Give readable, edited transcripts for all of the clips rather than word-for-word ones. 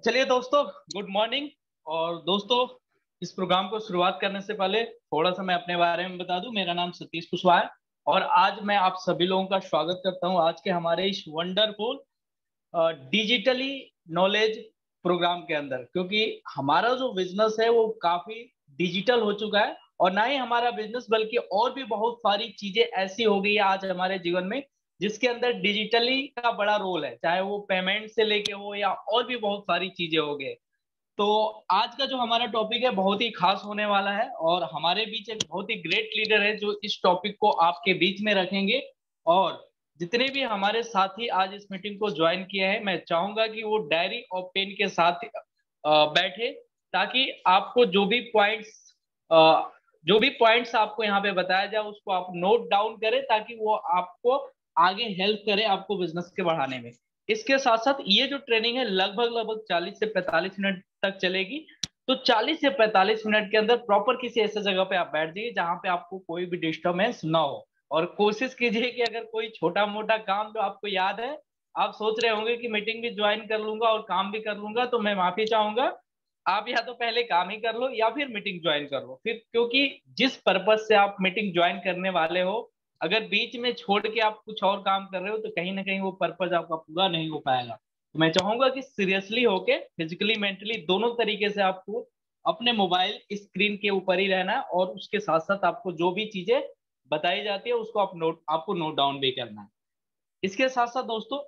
चलिए दोस्तों, good morning. और दोस्तों, इस प्रोग्राम को शुरुआत करने से पहले थोड़ा सा मैं अपने बारे में बता दूं। मेरा नाम सतीश कुशवाहा है और आज मैं आप सभी लोगों का स्वागत करता हूं आज के हमारे इस वंडरफुल डिजिटली नॉलेज प्रोग्राम के अंदर, क्योंकि हमारा जो बिजनेस है वो काफी डिजिटल हो चुका है। और ना ही हमारा बिजनेस बल्कि और भी बहुत सारी चीजें ऐसी हो गई है आज हमारे जीवन में जिसके अंदर डिजिटली का बड़ा रोल है, चाहे वो पेमेंट से लेके हो या और भी बहुत सारी चीजें हो गए। तो आज का जो हमारा टॉपिक है बहुत ही खास होने वाला है और हमारे बीच एक बहुत ही ग्रेट लीडर है जो इस टॉपिक को आपके बीच में रखेंगे। और जितने भी हमारे साथी आज इस मीटिंग को ज्वाइन किए हैं, मैं चाहूंगा कि वो डायरी और पेन के साथ बैठे, ताकि आपको जो भी पॉइंट्स आपको यहाँ पे बताया जाए उसको आप नोट डाउन करें, ताकि वो आपको आगे हेल्प करे आपको बिजनेस के बढ़ाने में। इसके साथ साथ ये जो ट्रेनिंग है लगभग लगभग 40 से 45 मिनट तक चलेगी। तो 40 से 45 मिनट के अंदर प्रॉपर किसी ऐसे जगह पे आप बैठ जाइए जहां पे आपको कोई भी डिस्टर्बेंस ना हो। और कोशिश कीजिए कि अगर कोई छोटा मोटा काम जो आपको याद है, आप सोच रहे होंगे कि मीटिंग भी ज्वाइन कर लूंगा और काम भी कर लूंगा, तो मैं माफी चाहूंगा। आप या तो पहले काम ही कर लो या फिर मीटिंग ज्वाइन कर लो फिर, क्योंकि जिस पर्पज से आप मीटिंग ज्वाइन करने वाले हो, अगर बीच में छोड़ के आप कुछ और काम कर रहे हो तो कहीं ना कहीं वो पर्पज आपका पूरा नहीं हो पाएगा। तो मैं चाहूंगा कि सीरियसली होके फिजिकली मेंटली दोनों तरीके से आपको अपने मोबाइल स्क्रीन के ऊपर ही रहना है और उसके साथ साथ आपको जो भी चीजें बताई जाती है उसको आपको नोट डाउन भी करना है। इसके साथ साथ दोस्तों,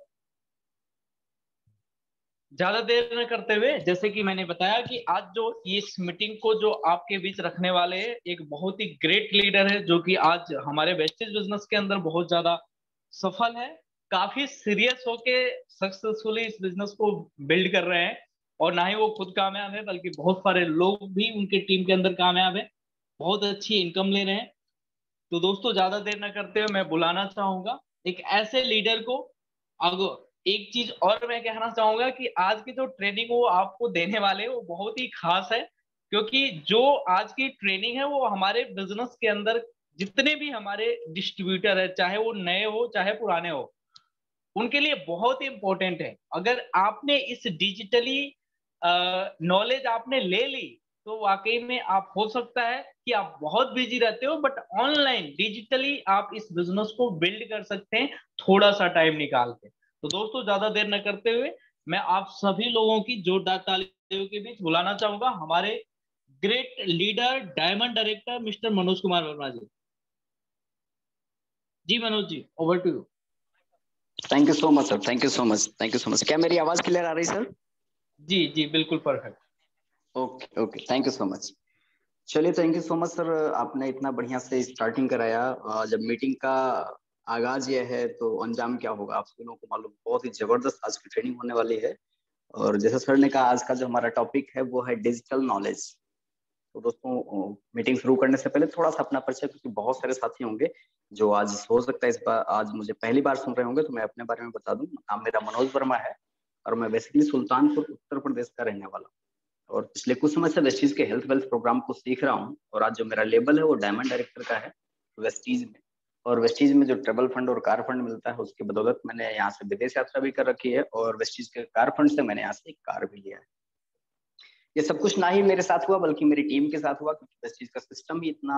ज्यादा देर न करते हुए, जैसे कि मैंने बताया कि आज जो इस मीटिंग को जो आपके बीच रखने वाले हैं एक बहुत ही ग्रेट लीडर है जो कि आज हमारे वेस्टेज बिजनेस के अंदर बहुत ज्यादा सफल है, काफी सीरियस होके सक्सेसफुली इस बिजनेस को बिल्ड कर रहे हैं। और ना ही वो खुद कामयाब है बल्कि बहुत सारे लोग भी उनके टीम के अंदर कामयाब है, बहुत अच्छी इनकम ले रहे हैं। तो दोस्तों, ज्यादा देर न करते हुए मैं बुलाना चाहूंगा एक ऐसे लीडर को। अगर एक चीज और मैं कहना चाहूंगा कि आज की जो ट्रेनिंग वो आपको देने वाले हैं वो बहुत ही खास है, क्योंकि जो आज की ट्रेनिंग है वो हमारे बिजनेस के अंदर जितने भी हमारे डिस्ट्रीब्यूटर है, चाहे वो नए हो चाहे पुराने हो, उनके लिए बहुत ही इंपॉर्टेंट है। अगर आपने इस डिजिटली नॉलेज आपने ले ली तो वाकई में आप, हो सकता है कि आप बहुत बिजी रहते हो बट ऑनलाइन डिजिटली आप इस बिजनेस को बिल्ड कर सकते हैं थोड़ा सा टाइम निकाल के। तो दोस्तों, ज्यादा देर न करते हुए मैं आप सभी लोगों की जोरदार तालियों के बीच बुलाना चाहूंगा हमारे great leader diamond director mister Manoj Kumar Verma ji. जी Manoj ji, over to you. Thank you so much sir. Thank you so much. Thank you so much. क्या मेरी आवाज क्लियर आ रही सर? जी जी, बिल्कुल perfect. Okay okay, thank you so much. चलिए, thank you so much sir. आपने इतना बढ़िया से स्टार्टिंग कराया। जब मीटिंग का आगाज ये है तो अंजाम क्या होगा आप सभी लोगों को मालूम। बहुत ही जबरदस्त आज की ट्रेनिंग होने वाली है। और जैसे सर ने कहा, आज का जो हमारा टॉपिक है वो है डिजिटल नॉलेज। तो दोस्तों, मीटिंग शुरू करने से पहले थोड़ा सा अपना परिचय, क्योंकि बहुत सारे साथी होंगे जो आज हो सकता है इस बार आज मुझे पहली बार सुन रहे होंगे, तो मैं अपने बारे में बता दूं। नाम मेरा मनोज वर्मा है और मैं बेसिकली सुल्तानपुर उत्तर प्रदेश का रहने वाला हूँ। और पिछले कुछ समय से वेस्टीज के हेल्थ वेल्थ प्रोग्राम को सीख रहा हूँ। और आज जो मेरा लेबल है वो डायमंड डायरेक्टर का है वेस्टीज में। और वेस्टीज में जो ट्रेवल फंड और कार फंड मिलता है उसकी बदौलत मैंने यहाँ से विदेश यात्रा भी कर रखी है, और वेस्टीज के कार फंड से मैंने यहाँ से एक कार भी लिया है। ये सब कुछ ना ही मेरे साथ हुआ बल्कि मेरी टीम के साथ हुआ, क्योंकि इस चीज का सिस्टम ही इतना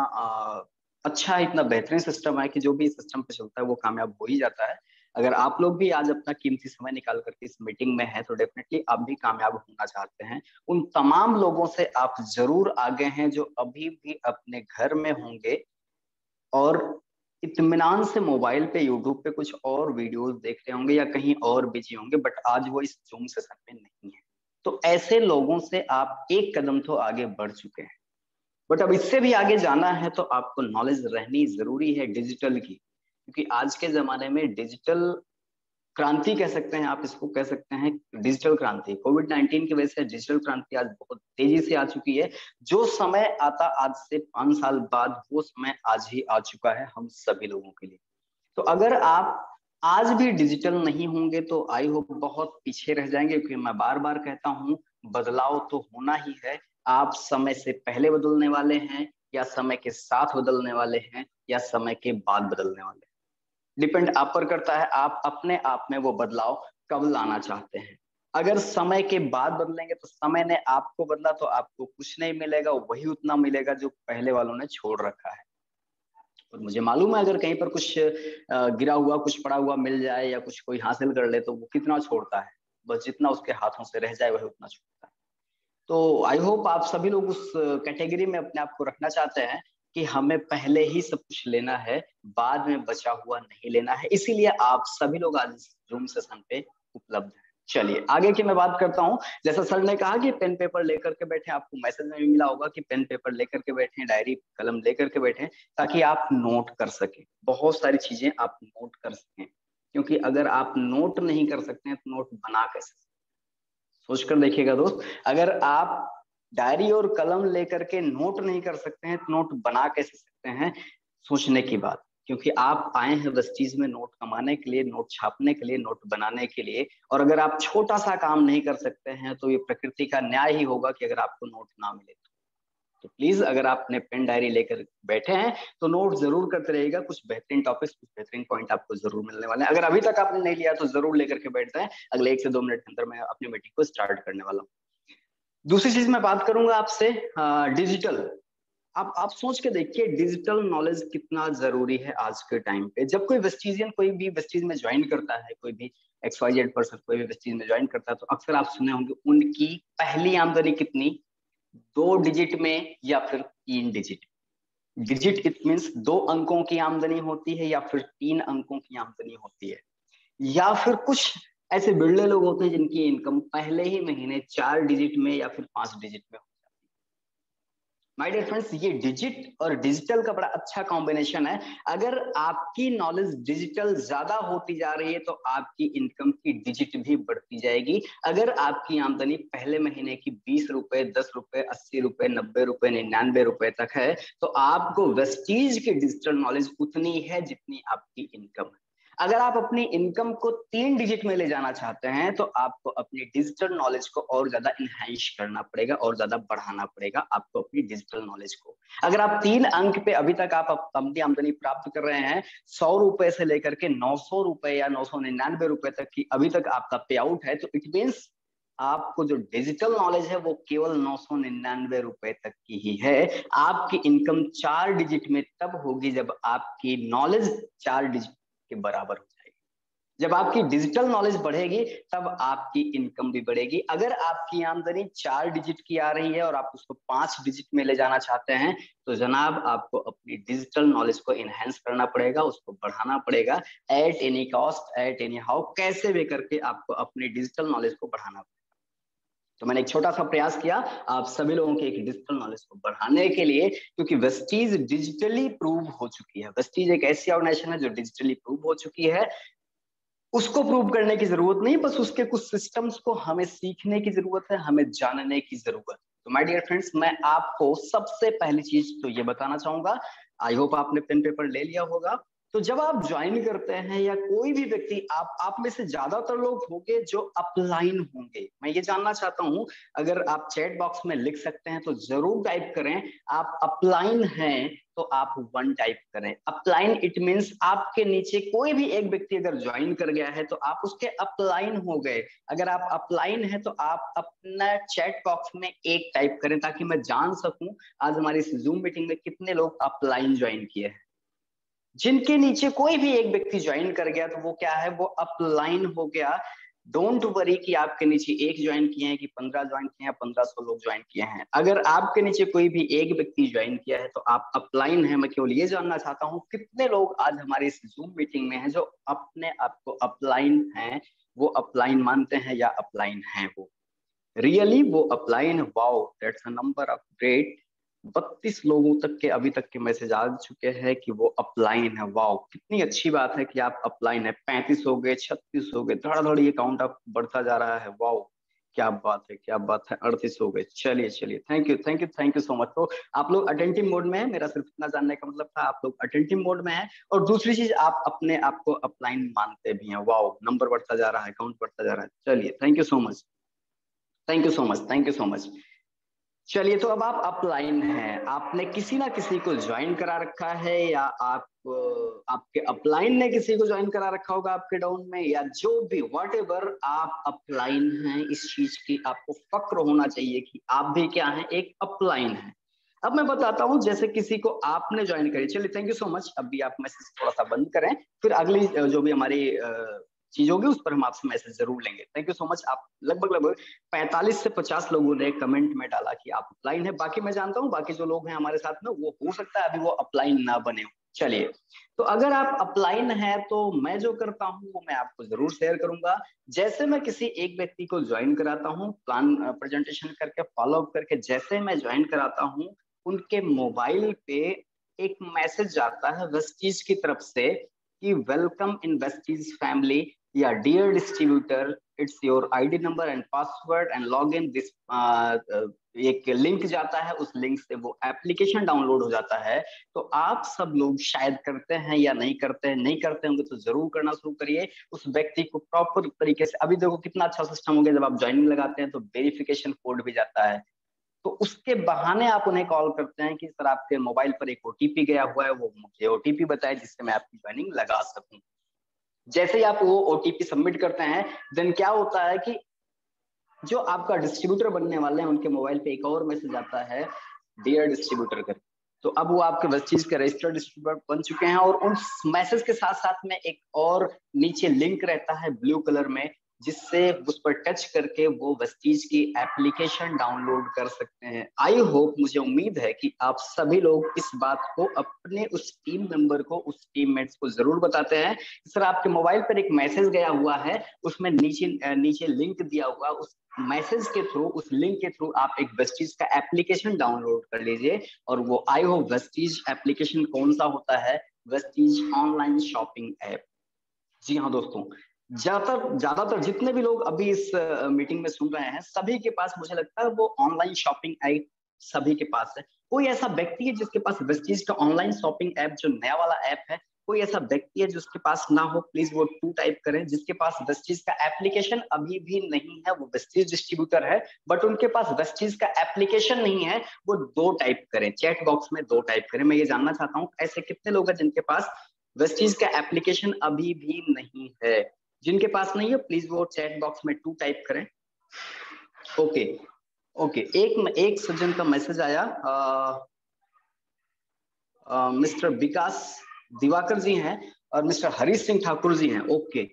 अच्छा है, इतना बेहतरीन सिस्टम है कि जो भी सिस्टम पे चलता है वो कामयाब हो ही जाता है। अगर आप लोग भी आज अपना कीमती समय निकाल करके इस मीटिंग में हैं तो डेफिनेटली आप भी कामयाब होना चाहते हैं। उन तमाम लोगों से आप जरूर आगे हैं जो अभी भी अपने घर में होंगे और इत्मीनान से मोबाइल पे यूट्यूब पे कुछ और वीडियोस देख रहे होंगे या कहीं और बिजी होंगे, बट आज वो इस जूम सेशन में नहीं है। तो ऐसे लोगों से आप एक कदम तो आगे बढ़ चुके हैं। बट अब इससे भी आगे जाना है तो आपको नॉलेज रहनी जरूरी है डिजिटल की, क्योंकि आज के जमाने में डिजिटल क्रांति कह सकते हैं आप इसको, कह सकते हैं डिजिटल क्रांति। कोविड-19 की वजह से डिजिटल क्रांति आज बहुत तेजी से आ चुकी है। जो समय आता आज से 5 साल बाद, वो समय आज ही आ चुका है हम सभी लोगों के लिए। तो अगर आप आज भी डिजिटल नहीं होंगे तो आई होप बहुत पीछे रह जाएंगे, क्योंकि मैं बार बार कहता हूँ बदलाव तो होना ही है। आप समय से पहले बदलने वाले हैं या समय के साथ बदलने वाले हैं या समय के बाद बदलने वाले हैं, डिपेंड आप पर करता है आप अपने आप में वो बदलाव कब लाना चाहते हैं। अगर समय के बाद बदलेंगे तो समय ने आपको बदला तो आपको कुछ नहीं मिलेगा, वही उतना मिलेगा जो पहले वालों ने छोड़ रखा है। और मुझे मालूम है अगर कहीं पर कुछ गिरा हुआ, कुछ पड़ा हुआ मिल जाए या कुछ कोई हासिल कर ले तो वो कितना छोड़ता है, बस जितना उसके हाथों से रह जाए वही उतना छोड़ता है। तो आई होप आप सभी लोग उस कैटेगरी में अपने आप को रखना चाहते हैं कि हमें पहले ही सब कुछ लेना है, बाद में बचा हुआ नहीं लेना है, इसीलिए आप सभी लोग आज इस जूम सेशन पे उपलब्ध हैं। चलिए आगे की मैं बात करता हूँ। जैसा सर ने कहा कि पेन पेपर लेकर के बैठे, आपको मैसेज में भी मिला होगा कि पेन पेपर लेकर के बैठे, डायरी कलम लेकर के बैठे, ताकि आप नोट कर सकें, बहुत सारी चीजें आप नोट कर सकें। क्योंकि अगर आप नोट नहीं कर सकते हैं तो नोट बना कैसे? सोचकर देखिएगा दोस्त, अगर आप डायरी और कलम लेकर के नोट नहीं कर सकते हैं तो नोट बना कैसे सकते हैं? सोचने की बात। क्योंकि आप आए हैं वेस्टीज में नोट कमाने के लिए, नोट छापने के लिए, नोट बनाने के लिए, और अगर आप छोटा सा काम नहीं कर सकते हैं तो ये प्रकृति का न्याय ही होगा कि अगर आपको नोट ना मिले तो प्लीज अगर आप अपने पेन डायरी लेकर बैठे हैं तो नोट जरूर करते रहिएगा। कुछ बेहतरीन टॉपिक्स, कुछ बेहतरीन पॉइंट आपको जरूर मिलने वाले हैं। अगर अभी तक आपने नहीं लिया तो जरूर लेकर के बैठते हैं, अगले 1 से 2 मिनट के अंदर मैं अपनी मीटिंग को स्टार्ट करने वाला हूँ। दूसरी चीज मैं बात करूंगा आपसे, डिजिटल। आप सोच के देखिए डिजिटल नॉलेज कितना जरूरी है आज के टाइम पे। जब कोई वेस्टिजियन कोई भी वेस्टीज में ज्वाइन करता है, कोई भी XYZ पर्सन कोई भी वेस्टीज में ज्वाइन करता है, तो अक्सर आप सुने होंगे उनकी पहली आमदनी कितनी, 2 डिजिट में या फिर 3 डिजिट। डिजिट इट मीन्स 2 अंकों की आमदनी होती है या फिर 3 अंकों की आमदनी होती है, या फिर कुछ ऐसे बिरले लोग होते हैं जिनकी इनकम पहले ही महीने 4 डिजिट में या फिर 5 डिजिट में हो जाती है। माय डियर फ्रेंड्स, ये डिजिट और डिजिटल का बड़ा अच्छा कॉम्बिनेशन है। अगर आपकी नॉलेज डिजिटल ज्यादा होती जा रही है तो आपकी इनकम की डिजिट भी बढ़ती जाएगी। अगर आपकी आमदनी पहले महीने की 20 रुपए, 10 रुपए, 80 रुपए, 90 रुपए, 99 रुपए तक है तो आपको वेस्टीज की डिजिटल नॉलेज उतनी है जितनी आपकी इनकम है। अगर आप अपनी इनकम को 3 डिजिट में ले जाना चाहते हैं तो आपको अपनी डिजिटल नॉलेज को और ज्यादा इनहांस करना पड़ेगा और ज्यादा बढ़ाना पड़ेगा आपको अपनी डिजिटल नॉलेज को। अगर आप 3 अंक पे अभी तक आप अपनी आमदनी प्राप्त कर रहे हैं, 100 रुपए से लेकर के 900 रुपए या 999 रुपए तक की अभी तक आपका पे आउट है, तो इट मीन्स आपको जो डिजिटल नॉलेज है वो केवल 999 रुपए तक की ही है। आपकी इनकम 4 डिजिट में तब होगी जब आपकी नॉलेज 4 डिजिट के बराबर हो जाएगी। जब आपकी डिजिटल नॉलेज बढ़ेगी तब आपकी इनकम भी बढ़ेगी। अगर आपकी आमदनी 4 डिजिट की आ रही है और आप उसको 5 डिजिट में ले जाना चाहते हैं तो जनाब आपको अपनी डिजिटल नॉलेज को इनहेंस करना पड़ेगा, उसको बढ़ाना पड़ेगा। At any cost, at any how, कैसे भी करके आपको अपनी डिजिटल नॉलेज को बढ़ाना पड़ेगा। तो मैंने एक छोटा सा प्रयास किया आप सभी लोगों के एक डिजिटल नॉलेज को बढ़ाने के लिए, क्योंकि वेस्टीज डिजिटली प्रूव हो चुकी है। वेस्टीज एक ऐसी ऑर्गेनाइजेशन है जो डिजिटली प्रूव हो चुकी है। उसको प्रूव करने की जरूरत नहीं, बस उसके कुछ सिस्टम्स को हमें सीखने की जरूरत है, हमें जानने की जरूरत है। तो माय डियर फ्रेंड्स, मैं आपको सबसे पहली चीज तो ये बताना चाहूंगा, आई होप आपने पेन पेपर ले लिया होगा। तो जब आप ज्वाइन करते हैं या कोई भी व्यक्ति, आप में से ज्यादातर लोग होंगे जो अपलाइन होंगे। मैं ये जानना चाहता हूं, अगर आप चैट बॉक्स में लिख सकते हैं तो जरूर टाइप करें। आप अपलाइन हैं तो आप 1 टाइप करें। अपलाइन इट मींस आपके नीचे कोई भी एक व्यक्ति अगर ज्वाइन कर गया है तो आप उसके अपलाइन हो गए। अगर आप अपलाइन है तो आप अपना चैट बॉक्स में 1 टाइप करें, ताकि मैं जान सकूं आज हमारी इस जूम मीटिंग में कितने लोग अपलाइन ज्वाइन किए हैं। जिनके नीचे कोई भी एक व्यक्ति ज्वाइन कर गया तो वो क्या है, वो अपलाइन हो गया। डोंट वरी कि आपके नीचे 1 ज्वाइन किए हैं कि 15 ज्वाइन किए हैं, 1500 लोग ज्वाइन किए हैं। अगर आपके नीचे कोई भी एक व्यक्ति ज्वाइन किया है तो आप अपलाइन है। मैं केवल ये जानना चाहता हूँ कितने लोग आज हमारी इस जूम मीटिंग में हैं जो अपने आप को अपलाइन हैं, वो अपलाइन मानते हैं या अपलाइन हैं, वो रियली वो upline. Wow, that's a number of great. 32 लोगों तक के अभी तक के मैसेज आ चुके हैं कि वो अपलाइन है। वाओ, कितनी अच्छी बात है कि आप अपलाइन है। 35 हो गए, 36 हो गए, धड़ाधड़ ये काउंट अप बढ़ता जा रहा है। वाओ, क्या बात है, क्या बात है। 38 हो गए। चलिए चलिए, thank you thank you thank you so much. तो आप लोग अटेंटिव मोड में हैं, मेरा सिर्फ इतना जानने का मतलब था आप लोग अटेंटिव मोड में हैं। और दूसरी चीज, आप अपने आप को अपलाइन मानते भी हैं। वाओ, नंबर बढ़ता जा रहा है, काउंट बढ़ता जा रहा है। चलिए, thank you so much, thank you so much, thank you so much. चलिए, तो अब आप अपलाइन हैं, आपने किसी ना किसी को ज्वाइन करा रखा है या आप आपके अपलाइन ने किसी को ज्वाइन करा रखा होगा आपके डाउन में, या जो भी व्हाट एवर आप अपलाइन हैं, इस चीज की आपको फक्र होना चाहिए कि आप भी क्या हैं, एक अपलाइन है। अब मैं बताता हूं, जैसे किसी को आपने ज्वाइन करी, चलिए थैंक यू सो मच, अभी आप मैसेज थोड़ा सा बंद करें, फिर अगली जो भी हमारी चीज होगी उस पर हम आपसे मैसेज जरूर लेंगे। Thank you so much. आप लगभग 45 से 50 लोगों ने कमेंट में डाला कि आप अपलाइन है। बाकी मैं जानता हूँ बाकी जो लोग हैं हमारे साथ में, वो हो सकता है अभी वो अपलाइन ना बने हो। चलिए, तो अगर आप अपलाइन है तो मैं जो करता हूँ वो मैं आपको जरूर शेयर करूंगा। जैसे मैं किसी एक व्यक्ति को ज्वाइन कराता हूँ, प्लान प्रेजेंटेशन करके फॉलो अप करके जैसे मैं ज्वाइन कराता हूँ, उनके मोबाइल पे एक मैसेज आता है वेस्टीज की तरफ से कि वेलकम इन वेस्टीज फैमिली, या dear distributor, it's your ID number and password and log in this. एक लिंक जाता है, उस लिंक से वो एप्लीकेशन डाउनलोड हो जाता है। तो आप सब लोग शायद करते हैं या नहीं करते हैं, नहीं करते होंगे तो जरूर करना शुरू करिए। उस व्यक्ति को प्रॉपर तरीके से, अभी देखो कितना अच्छा सिस्टम हो गया, जब आप ज्वाइनिंग लगाते हैं तो वेरिफिकेशन कोड भी जाता है, तो उसके बहाने आप उन्हें कॉल करते हैं कि सर आपके मोबाइल पर एक ओटीपी गया हुआ है, वो मुझे ओटीपी बताए जिससे मैं आपकी ज्वाइनिंग लगा सकूं। जैसे ही आप वो ओटीपी सबमिट करते हैं, देन क्या होता है कि जो आपका डिस्ट्रीब्यूटर बनने वाले हैं उनके मोबाइल पे एक और मैसेज आता है, डियर डिस्ट्रीब्यूटर कर। तो अब वो आपके वेस्टीज के रजिस्टर्ड डिस्ट्रीब्यूटर बन चुके हैं, और उन मैसेज के साथ साथ में एक और नीचे लिंक रहता है ब्लू कलर में, जिससे उस पर टच करके वो वेस्टीज की एप्लीकेशन डाउनलोड कर सकते हैं। आई होप, मुझे उम्मीद है कि आप सभी लोग इस बात को अपने उस टीम मेंबर को, उस टीममेट्स को जरूर बताते हैं। सर आपके मोबाइल पर एक मैसेज गया हुआ है, उसमें नीचे नीचे लिंक दिया हुआ, उस मैसेज के थ्रू, उस लिंक के थ्रू आप एक वेस्टीज का एप्लीकेशन डाउनलोड कर लीजिए। और वो आई होप वेस्टीज एप्लीकेशन कौन सा होता है, वेस्टीज ऑनलाइन शॉपिंग ऐप। जी हाँ दोस्तों, ज्यादातर जितने भी लोग अभी इस मीटिंग में सुन रहे हैं, सभी के पास मुझे लगता है वो ऑनलाइन शॉपिंग ऐप सभी के पास है। कोई ऐसा व्यक्ति है जिसके पास वेस्टीज का ऑनलाइन शॉपिंग ऐप जो नया वाला ऐप है, कोई ऐसा व्यक्ति है जिसके पास ना हो, प्लीज वो 2 टाइप करें। जिसके पास वेस्टीज का एप्लीकेशन अभी भी नहीं है, वो वेस्टीज डिस्ट्रीब्यूटर है बट उनके पास वेस्टीज का एप्लीकेशन नहीं है, वो 2 टाइप करें, चैट बॉक्स में 2 टाइप करें। मैं ये जानना चाहता हूँ ऐसे कितने लोग हैं जिनके पास वेस्टीज का एप्लीकेशन अभी भी नहीं है। जिनके पास नहीं है प्लीज वो चैट बॉक्स में 2 टाइप करें। ओके ओके, एक सज्जन का मैसेज आया, मिस्टर विकास दिवाकर जी हैं और मिस्टर हरीश सिंह ठाकुर जी हैं। ओके,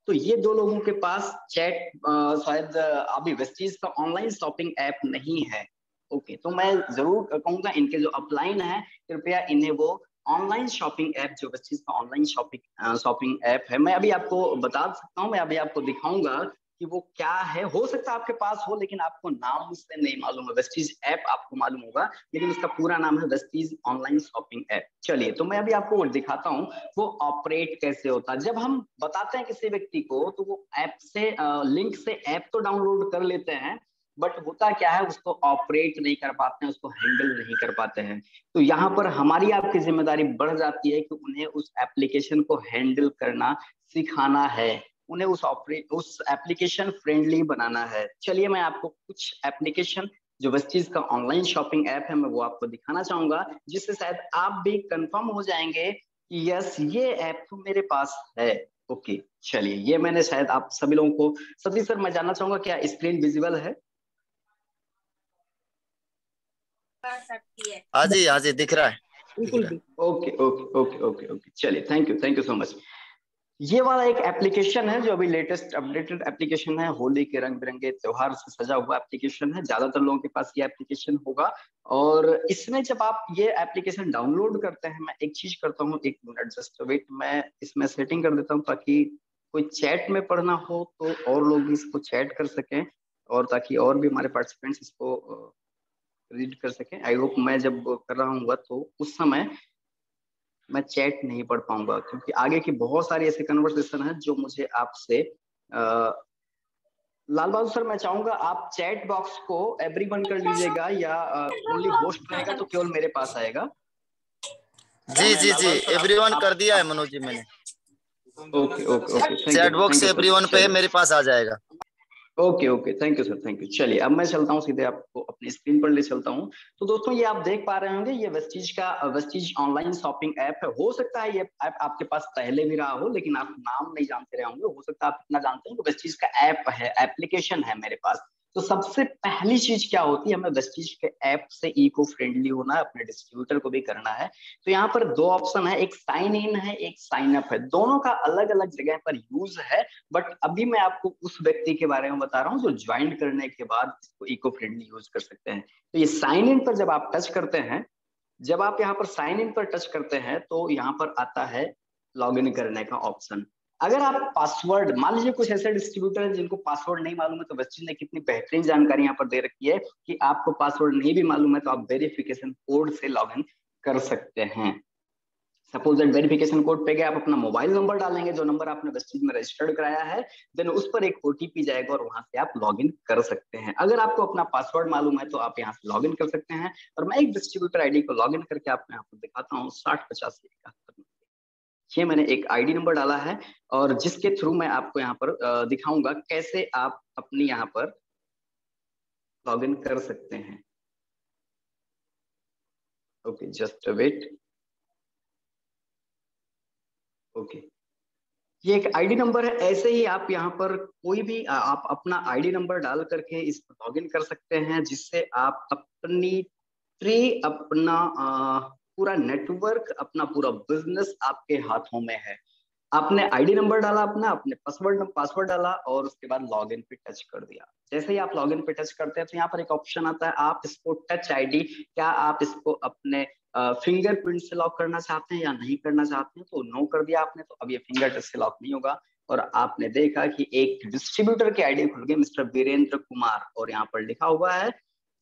तो ये 2 लोगों के पास चैट शायद अभी वेस्टीज का ऑनलाइन शॉपिंग ऐप नहीं है। ओके, तो मैं जरूर कहूंगा इनके जो अपलाइन है, कृपया इन्हें वो ऑनलाइन शॉपिंग ऐप, जो वेस्टीज का ऑनलाइन शॉपिंग ऐप है, मैं अभी आपको बता सकता हूँ, मैं अभी आपको दिखाऊंगा कि वो क्या है। हो सकता है आपके पास हो लेकिन आपको नाम से नहीं मालूम है। वेस्टीज ऐप आपको मालूम होगा लेकिन उसका पूरा नाम है वेस्टीज ऑनलाइन शॉपिंग ऐप। चलिए, तो मैं अभी आपको दिखाता हूँ वो ऑपरेट कैसे होता है। जब हम बताते हैं किसी व्यक्ति को तो वो ऐप से लिंक से ऐप तो डाउनलोड कर लेते हैं, बट होता क्या है उसको ऑपरेट नहीं कर पाते हैं, उसको हैंडल नहीं कर पाते हैं। तो यहाँ पर हमारी आपकी जिम्मेदारी बढ़ जाती है कि उन्हें उस एप्लीकेशन को हैंडल करना सिखाना है, उन्हें उस एप्लीकेशन फ्रेंडली बनाना है। चलिए, मैं आपको कुछ एप्लीकेशन जो वेस्टीज का ऑनलाइन शॉपिंग ऐप है, मैं वो आपको दिखाना चाहूंगा, जिससे शायद आप भी कंफर्म हो जाएंगे कि यस ये ऐप तो मेरे पास है। ओके, चलिए, ये मैंने शायद आप सभी लोगों को, सतीश सर मैं जानना चाहूंगा क्या स्क्रीन विजिबल है? हाँ जी दिख रहा है। बिल्कुल। Okay okay okay okay okay, चलिए थैंक यू सो मच। ये वाला एक एप्लीकेशन है जो अभी लेटेस्ट अपडेटेड एप्लीकेशन है, होली के रंग बिरंगे त्योहार से सजा हुआ एप्लीकेशन है, ज्यादातर लोगों के पास ये एप्लीकेशन होगा। और इसमें जब आप ये एप्लीकेशन डाउनलोड करते हैं, मैं एक चीज करता हूँ, 1 मिनट जस्ट वेट, मैं इसमें सेटिंग कर देता हूँ ताकि कोई चैट में पढ़ना हो तो और लोग भी इसको चैट कर सकें, और ताकि और भी हमारे पार्टिसिपेंट्स इसको रीड कर सकें। आई होप मैं जब कर रहा हूँ तो उस समय मैं चैट नहीं पढ़ पाऊंगा, क्योंकि आगे की बहुत सारी ऐसे कन्वर्सेशन है जो मुझे आपसे लाल बहादुर सर, मैं चाहूंगा आप चैट बॉक्स को एवरीवन कर लीजिएगा, या ओनली होस्ट रहेगा तो केवल मेरे पास आएगा। जी एवरीवन कर दिया है मनोज जी मैंने। Okay okay okay, chat box everyone पे मेरे पास आ जाएगा। Okay okay, thank you sir, thank you. चलिए अब मैं चलता हूँ सीधे, आपको अपनी स्क्रीन पर ले चलता हूँ। तो दोस्तों ये आप देख पा रहे होंगे, ये वेस्टीज का वेस्टीज ऑनलाइन शॉपिंग ऐप है। हो सकता है ये ऐप आपके पास पहले भी रहा हो, लेकिन आप नाम नहीं जानते रहे होंगे। हो सकता है आप इतना जानते हैं कि वेस्टीज का ऐप है, एप्लीकेशन है मेरे पास। तो सबसे पहली चीज क्या होती है, हमें वेस्टीज के ऐप से इको फ्रेंडली होना है, अपने डिस्ट्रीब्यूटर को भी करना है। तो यहाँ पर दो ऑप्शन है, एक साइन इन है, एक साइन अप है। दोनों का अलग अलग जगह पर यूज है, बट अभी मैं आपको उस व्यक्ति के बारे में बता रहा हूँ जो ज्वाइन करने के बाद इसको इको फ्रेंडली यूज कर सकते हैं। तो ये साइन इन पर जब आप टच करते हैं, जब आप यहाँ पर साइन इन पर टच करते हैं तो यहाँ पर आता है लॉग इन करने का ऑप्शन। अगर आप पासवर्ड, मान लीजिए कुछ ऐसे डिस्ट्रीब्यूटर हैं जिनको पासवर्ड नहीं मालूम है, तो वेस्टीज ने कितनी बेहतरीन जानकारी यहाँ पर दे रखी है कि आपको पासवर्ड नहीं भी मालूम है तो आप वेरिफिकेशन कोड से लॉग इन कर सकते हैं। सपोज दैट वेरिफिकेशन कोड पे गए, आप अपना मोबाइल नंबर डालेंगे, जो नंबर आपने वेस्टीज में रजिस्टर्ड कराया है, देन उस पर एक ओटीपी जाएगा और वहां से आप लॉग इन कर सकते हैं। अगर आपको अपना पासवर्ड मालूम है तो आप यहाँ से लॉग इन कर सकते हैं। और मैं एक डिस्ट्रीब्यूटर आईडी को लॉग इन करके आपको यहाँ पर दिखाता हूँ, 60 85 71। ये मैंने एक आईडी नंबर डाला है और जिसके थ्रू मैं आपको यहाँ पर दिखाऊंगा कैसे आप अपनी यहाँ पर लॉग इन कर सकते हैं। Okay, just wait. ओके, ये एक आईडी नंबर है। ऐसे ही आप यहाँ पर कोई भी आप अपना आईडी नंबर डाल करके इस पर लॉग इन कर सकते हैं, जिससे आप अपनी ट्री, अपना पूरा नेटवर्क, अपना पूरा बिजनेस आपके हाथों में है। आपने आईडी नंबर डाला अपना, आपने पासवर्ड डाला और उसके बाद लॉगिन पे टच कर दिया। जैसे ही आप लॉगिन पे टच करते हैं तो यहाँ पर एक ऑप्शन आता है, आप इसको टच आईडी, क्या आप इसको अपने फिंगरप्रिंट से लॉक करना चाहते हैं या नहीं करना चाहते हैं। तो नो कर दिया आपने, तो अब ये फिंगर टच से लॉक नहीं होगा। और आपने देखा कि एक डिस्ट्रीब्यूटर की आईडी खुल गई, मिस्टर वीरेंद्र कुमार, और यहाँ पर लिखा हुआ है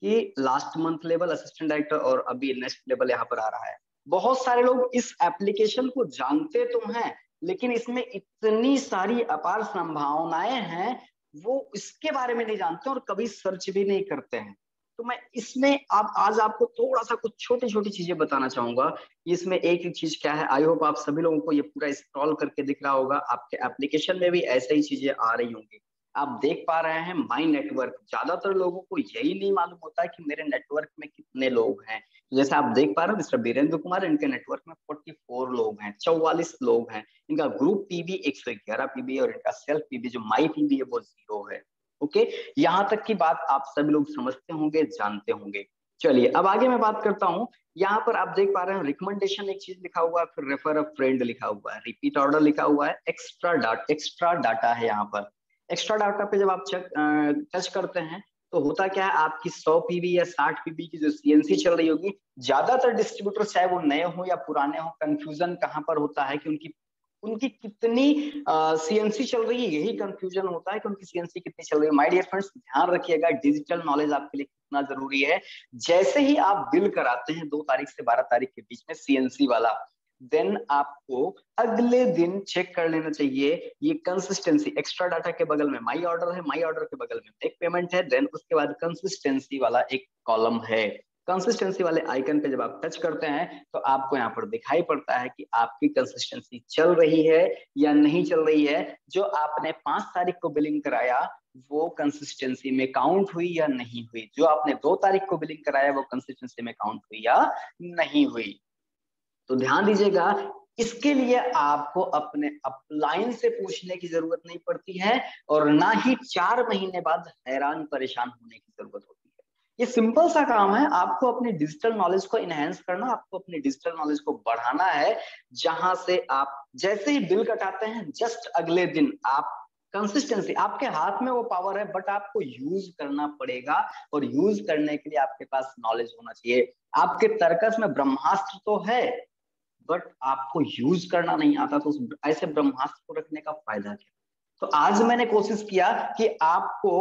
कि last month level assistant director, और अभी नेक्स्ट लेवल यहाँ पर आ रहा है। बहुत सारे लोग इस एप्लीकेशन को जानते तो हैं, लेकिन इसमें इतनी सारी अपार संभावनाएं हैं, वो इसके बारे में नहीं जानते और कभी सर्च भी नहीं करते हैं। तो मैं इसमें आप आज आपको थोड़ा सा कुछ छोटी छोटी चीजें बताना चाहूंगा। इसमें एक एक चीज क्या है, आई होप आप सभी लोगों को ये पूरा स्क्रॉल करके दिख रहा होगा, आपके एप्लीकेशन में भी ऐसे ही चीजें आ रही होंगी। आप देख पा रहे हैं माई नेटवर्क। ज्यादातर लोगों को यही नहीं मालूम होता है कि मेरे नेटवर्क में कितने लोग हैं। जैसे आप देख पा रहे हैं मिस्टर वीरेंद्र कुमार, इनके नेटवर्क में 44 लोग हैं, 44 लोग हैं। इनका ग्रुप पीबी 111 पीबी और इनका सेल्फ पीबी जो माई पीबी है वो 0 है। ओके, यहाँ तक की बात आप सभी लोग समझते होंगे, जानते होंगे। चलिए अब आगे मैं बात करता हूँ। यहाँ पर आप देख पा रहे हैं रिकमेंडेशन एक चीज लिखा हुआ है, फिर रेफर अ फ्रेंड लिखा हुआ है, रिपीट ऑर्डर लिखा हुआ है, एक्स्ट्रा डाटा है। यहाँ पर एक्स्ट्रा डाटा पे जब आप टच करते हैं तो होता क्या है, आपकी 100 पीबी या 60 पीबी की जो सीएनसी चल रही होगी, ज्यादातर डिस्ट्रीब्यूटर चाहे वो नए हो या पुराने हो, कंफ्यूजन कहाँ पर होता है कि उनकी उनकी कितनी सीएनसी चल रही है, यही कंफ्यूजन होता है कि उनकी सीएनसी कितनी चल रही है। माय डियर फ्रेंड्स, ध्यान रखिएगा, डिजिटल नॉलेज आपके लिए कितना जरूरी है। जैसे ही आप बिल कराते हैं 2 तारीख से 12 तारीख के बीच में सीएनसी वाला, देन आपको अगले दिन चेक कर लेना चाहिए ये कंसिस्टेंसी। एक्स्ट्रा डाटा के बगल में माई ऑर्डर है, माई ऑर्डर के बगल में एक पेमेंट है, देन उसके बाद कंसिस्टेंसी वाला एक कॉलम है। कंसिस्टेंसी वाले आइकन पे जब आप टच करते हैं तो आपको यहाँ पर दिखाई पड़ता है कि आपकी कंसिस्टेंसी चल रही है या नहीं चल रही है। जो आपने 5 तारीख को बिलिंग कराया वो कंसिस्टेंसी में काउंट हुई या नहीं हुई, जो आपने 2 तारीख को बिलिंग कराया वो कंसिस्टेंसी में काउंट हुई या नहीं हुई। तो ध्यान दीजिएगा, इसके लिए आपको अपने अपलाइन से पूछने की जरूरत नहीं पड़ती है और ना ही 4 महीने बाद हैरान परेशान होने की जरूरत होती है। ये सिंपल सा काम है, आपको अपनी डिजिटल नॉलेज को इनहेंस करना, आपको अपनी डिजिटल नॉलेज को बढ़ाना है, जहां से आप जैसे ही बिल कटाते हैं जस्ट अगले दिन आप कंसिस्टेंसी, आपके हाथ में वो पावर है, बट आपको यूज करना पड़ेगा। और यूज करने के लिए आपके पास नॉलेज होना चाहिए। आपके तर्कस में ब्रह्मास्त्र तो है, बट आपको यूज करना नहीं आता, तो ऐसे ब्रह्मास्त्र को रखने का फायदा क्या। तो आज मैंने कोशिश किया कि आपको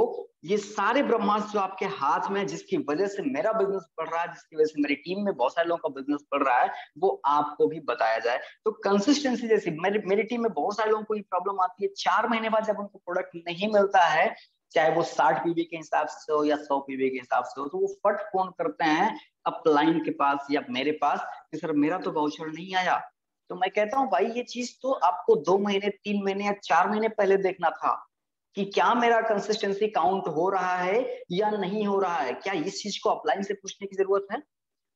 ये सारे ब्रह्मास्त्र जो आपके हाथ में, जिसकी वजह से मेरा बिजनेस बढ़ रहा है, जिसकी वजह से मेरी टीम में बहुत सारे लोगों का बिजनेस बढ़ रहा है, वो आपको भी बताया जाए। तो कंसिस्टेंसी जैसी मेरी टीम में बहुत सारे लोगों को ये प्रॉब्लम आती है, 4 महीने बाद जब उनको प्रोडक्ट नहीं मिलता है, चाहे वो 60 पीबी के हिसाब से हो या 100 पीबी के हिसाब से हो, तो वो फट फोन करते हैं अपलाइन के पास या मेरे पास कि सर मेरा तो वाउचर नहीं आया। तो मैं कहता हूं भाई ये चीज तो आपको 2 महीने 3 महीने या 4 महीने पहले देखना था। कि क्या मेरा कंसिस्टेंसी काउंट हो रहा है या नहीं हो रहा है। क्या इस चीज को अपलाइन से पूछने की जरूरत है?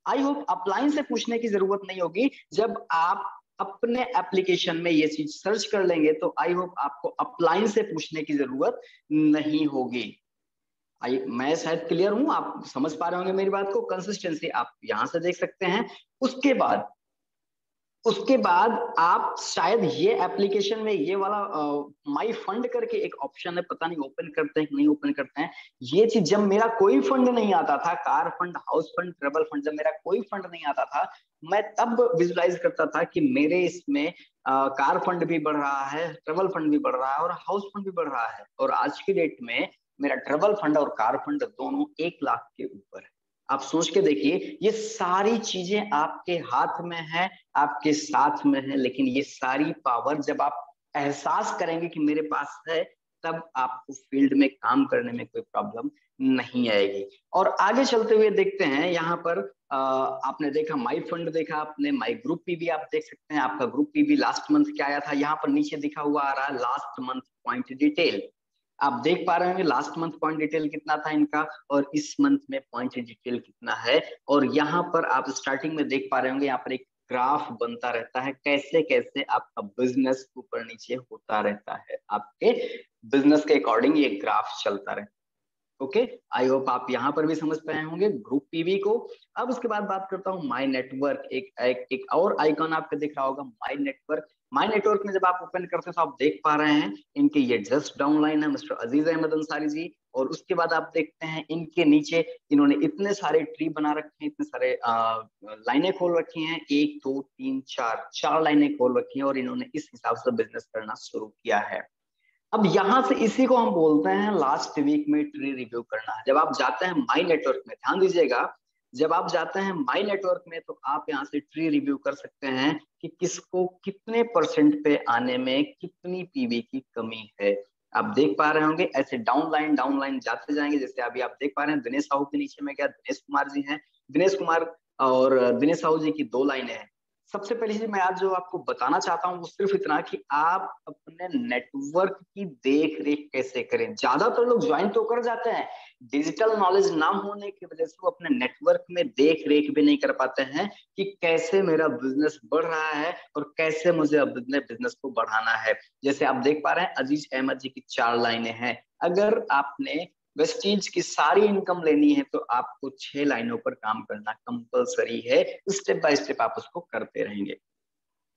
आई होप अपलाइन से पूछने की जरूरत नहीं होगी। जब आप अपने एप्लीकेशन में ये चीज सर्च कर लेंगे तो आई होप आपको अपलाइन से पूछने की जरूरत नहीं होगी। मैं शायद क्लियर हूं, आप समझ पा रहे होंगे मेरी बात को। कंसिस्टेंसी आप यहां से देख सकते हैं। उसके बाद आप शायद ये एप्लीकेशन में ये वाला माई फंड करके एक ऑप्शन है, पता नहीं ओपन करते हैं कि नहीं ओपन करते हैं। ये चीज जब मेरा कोई फंड नहीं आता था, car fund, house fund, travel fund, जब मेरा कोई फंड नहीं आता था, मैं तब विजुलाइज करता था कि मेरे इसमें कार फंड भी बढ़ रहा है, ट्रेवल फंड भी बढ़ रहा है और हाउस फंड भी बढ़ रहा है। और आज की डेट में मेरा ट्रेवल फंड और कार फंड दोनों 1 लाख के ऊपर है। आप सोच के देखिए, ये सारी चीजें आपके हाथ में है, आपके साथ में है, लेकिन ये सारी पावर जब आप एहसास करेंगे कि मेरे पास है, तब आपको फील्ड में काम करने में कोई प्रॉब्लम नहीं आएगी। और आगे चलते हुए देखते हैं, यहाँ पर आपने देखा माई फंड, देखा आपने माई ग्रुप पीवी, आप देख सकते हैं आपका ग्रुप पीवी लास्ट मंथ क्या आया था। यहाँ पर नीचे दिखा हुआ आ रहा है लास्ट मंथ पॉइंट डिटेल। आप देख पा रहे होंगे लास्ट मंथ पॉइंट डिटेल कितना था इनका और इस मंथ में पॉइंट डिटेल कितना है। और यहाँ पर आप स्टार्टिंग में देख पा रहे होंगे, यहाँ पर एक ग्राफ बनता रहता है, कैसे कैसे आपका बिजनेस ऊपर नीचे होता रहता है, आपके बिजनेस के अकॉर्डिंग ये ग्राफ चलता रहता है। ओके, आई होप आप यहाँ पर भी समझ पाए होंगे ग्रुप पीवी को। अब उसके बाद बात करता हूँ माई नेटवर्क। एक और आइकॉन आपको दिख रहा होगा, माई नेटवर्क। माई नेटवर्क में जब आप ओपन करते हैं तो आप देख पा रहे हैं इनके ये जस्ट डाउनलाइन है मिस्टर अजीज अहमद अंसारी जी। और उसके बाद आप देखते हैं इनके नीचे इन्होंने इतने सारे ट्री बना रखे हैं, इतने सारे लाइनें खोल रखी हैं, 1 2 3 4 लाइनें खोल रखी हैं और इन्होंने इस हिसाब से बिजनेस करना शुरू किया है। अब यहां से इसी को हम बोलते हैं लास्ट वीक में ट्री रिव्यू करना। जब आप जाते हैं माई नेटवर्क में, ध्यान दीजिएगा, जब आप जाते हैं माई नेटवर्क में तो आप यहाँ से ट्री रिव्यू कर सकते हैं कि किसको कितने % पे आने में कितनी पीवी की कमी है। आप देख पा रहे होंगे ऐसे डाउन लाइन जाते जाएंगे। जैसे अभी आप देख पा रहे हैं दिनेश साहू के नीचे में क्या दिनेश कुमार जी हैं, दिनेश कुमार और दिनेश साहू जी की 2 लाइनें हैं। सबसे पहले चीज मैं आज जो आपको बताना चाहता हूँ वो सिर्फ इतना कि आप अपने नेटवर्क की देख रेख कैसे करें। ज्यादातर लोग ज्वाइन तो कर जाते हैं, डिजिटल नॉलेज ना होने की वजह से वो अपने नेटवर्क में देख रेख भी नहीं कर पाते हैं कि कैसे मेरा बिजनेस बढ़ रहा है और कैसे मुझे अपने बिजनेस को बढ़ाना है। जैसे आप देख पा रहे हैं अजीज अहमद जी की 4 लाइनें हैं। अगर आपने वेस्टीज की सारी इनकम लेनी है तो आपको 6 लाइनों पर काम करना कंपलसरी है। स्टेप बाय स्टेप आप उसको करते रहेंगे।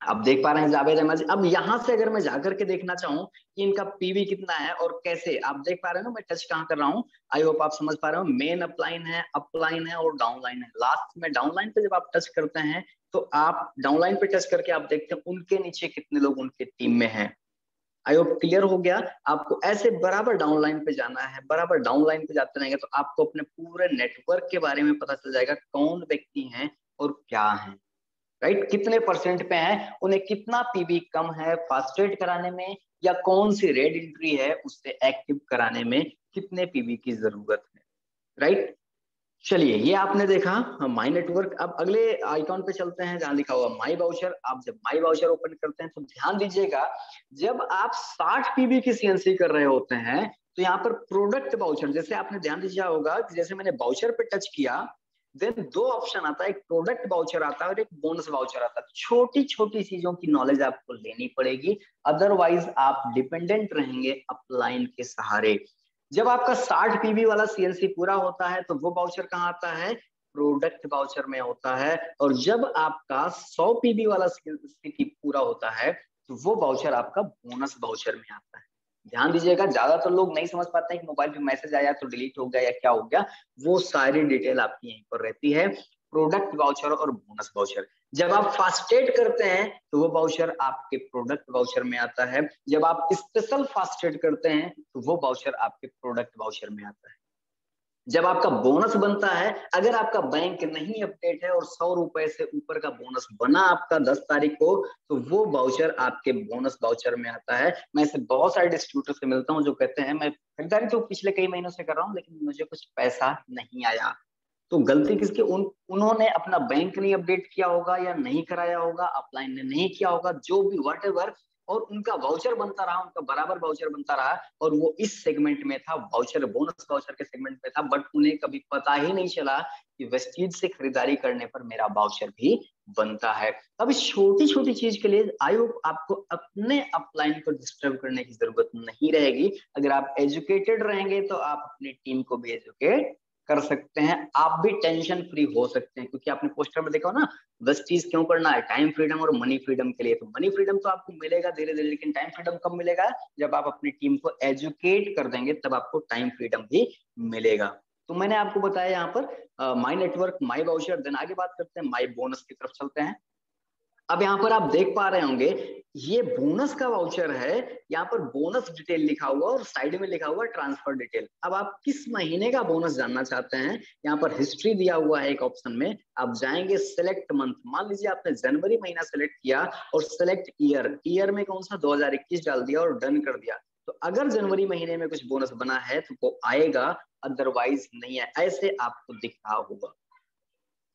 आप देख पा रहे हैं जावेद अहमद जी। अब यहाँ से अगर मैं जाकर के देखना चाहूँ कि इनका पीवी कितना है और कैसे, आप देख पा रहे हैं ना मैं टच कहाँ कर रहा हूँ। आई होप आप समझ पा रहे हो। मेन अपलाइन है, अपलाइन है और डाउनलाइन है। लास्ट में डाउनलाइन पे जब आप टच करते हैं तो आप डाउनलाइन पे टच करके आप देखते हैं उनके नीचे कितने लोग उनके टीम में हैं। आई होप क्लियर हो गया। आपको ऐसे बराबर डाउनलाइन पे जाना है, बराबर डाउनलाइन पे जाते रहेंगे तो आपको अपने पूरे नेटवर्क के बारे में पता चल जाएगा कौन व्यक्ति हैं और क्या है, राइट, कितने % पे हैं, उन्हें कितना पीवी कम है फास्टेड कराने में, या कौन सी रेड एंट्री है उससे एक्टिव कराने में कितने पीवी की जरूरत है, राइट। चलिए ये आपने देखा माई नेटवर्क। अब अगले आइकॉन पे चलते हैं जहां लिखा हुआ माई वाउचर। आप जब माई वाउचर ओपन करते हैं तो ध्यान दीजिएगा, जब आप 60 पीबी की सीएनसी कर रहे होते हैं तो यहाँ पर प्रोडक्ट वाउचर, जैसे आपने ध्यान दीजिए होगा कि जैसे मैंने वाउचर पे टच किया देन 2 ऑप्शन आता है, एक प्रोडक्ट वाउचर आता है और एक बोनस वाउचर आता है। छोटी छोटी चीजों की नॉलेज आपको लेनी पड़ेगी, अदरवाइज आप डिपेंडेंट रहेंगे अपलाइन के सहारे। जब आपका 60 पीबी वाला सीएनसी पूरा होता है तो वो वाउचर कहाँ आता है, प्रोडक्ट वाउचर में होता है। और जब आपका 100 पीबी वाला सीएनसी पूरा होता है तो वो वाउचर आपका बोनस वाउचर में आता है। ध्यान दीजिएगा, ज्यादातर लोग नहीं समझ पाते हैं कि मोबाइल पे मैसेज आया तो डिलीट हो गया या क्या हो गया। वो सारी डिटेल आपकी यहीं पर रहती है, प्रोडक्ट वाउचर और बोनस वाउचर। जब आप फास्टेड करते हैं तो वो वाउचर आपके प्रोडक्ट वाउचर में आता है, जब आप स्पेशल फास्टेड करते हैं तो वो वाउचर आपके प्रोडक्ट वाउचर में आता है। जब आपका बोनस बनता है, अगर आपका बैंक नहीं अपडेट है और 100 रुपए से ऊपर का बोनस बना आपका 10 तारीख को, तो वो वाउचर आपके बोनस वाउचर में आता है। मैं इसे बहुत सारे डिस्ट्रीब्यूटर से मिलता हूं जो कहते हैं मैं खरीदारी तो पिछले कई महीनों से कर रहा हूं लेकिन मुझे कुछ पैसा नहीं आया। तो गलती किसकी, उन्होंने अपना बैंक नहीं अपडेट किया होगा या नहीं कराया होगा, अपलाइन ने नहीं किया होगा, जो भी व्हाटएवर, और उनका वाउचर बनता रहा, उनका बराबर वाउचर बनता रहा, और वो इस सेगमेंट में था, वाउचर बोनस वाउचर के सेगमेंट में था, बट उन्हें कभी पता ही नहीं चला कि वेस्टीज से खरीदारी करने पर मेरा वाउचर भी बनता है। अब इस छोटी छोटी चीज के लिए आई होप आपको अपने अपलाइन को डिस्टर्ब करने की जरूरत नहीं रहेगी। अगर आप एजुकेटेड रहेंगे तो आप अपनी टीम को भी एजुकेट कर सकते हैं, आप भी टेंशन फ्री हो सकते हैं, क्योंकि आपने पोस्टर में देखा हो ना, वेस्टीज क्यों करना है, टाइम फ्रीडम और मनी फ्रीडम के लिए। तो मनी फ्रीडम तो आपको मिलेगा धीरे धीरे, लेकिन टाइम फ्रीडम कब मिलेगा, जब आप अपनी टीम को एजुकेट कर देंगे, तब आपको टाइम फ्रीडम भी मिलेगा। तो मैंने आपको बताया यहाँ पर my network, my voucher, then आगे बात करते हैं माई बोनस की तरफ चलते हैं। अब यहाँ पर आप देख पा रहे होंगे ये बोनस का वाउचर है, यहाँ पर बोनस डिटेल लिखा हुआ और साइड में लिखा हुआ ट्रांसफर डिटेल। अब आप किस महीने का बोनस जानना चाहते हैं, यहाँ पर हिस्ट्री दिया हुआ है एक ऑप्शन में, आप जाएंगे सिलेक्ट मंथ, मान लीजिए आपने जनवरी महीना सेलेक्ट किया और सिलेक्ट ईयर, ईयर में कौन सा 2021 डाल दिया और डन कर दिया। तो अगर जनवरी महीने में कुछ बोनस बना है तो वो आएगा, अदरवाइज नहीं है। ऐसे आपको दिख रहा होगा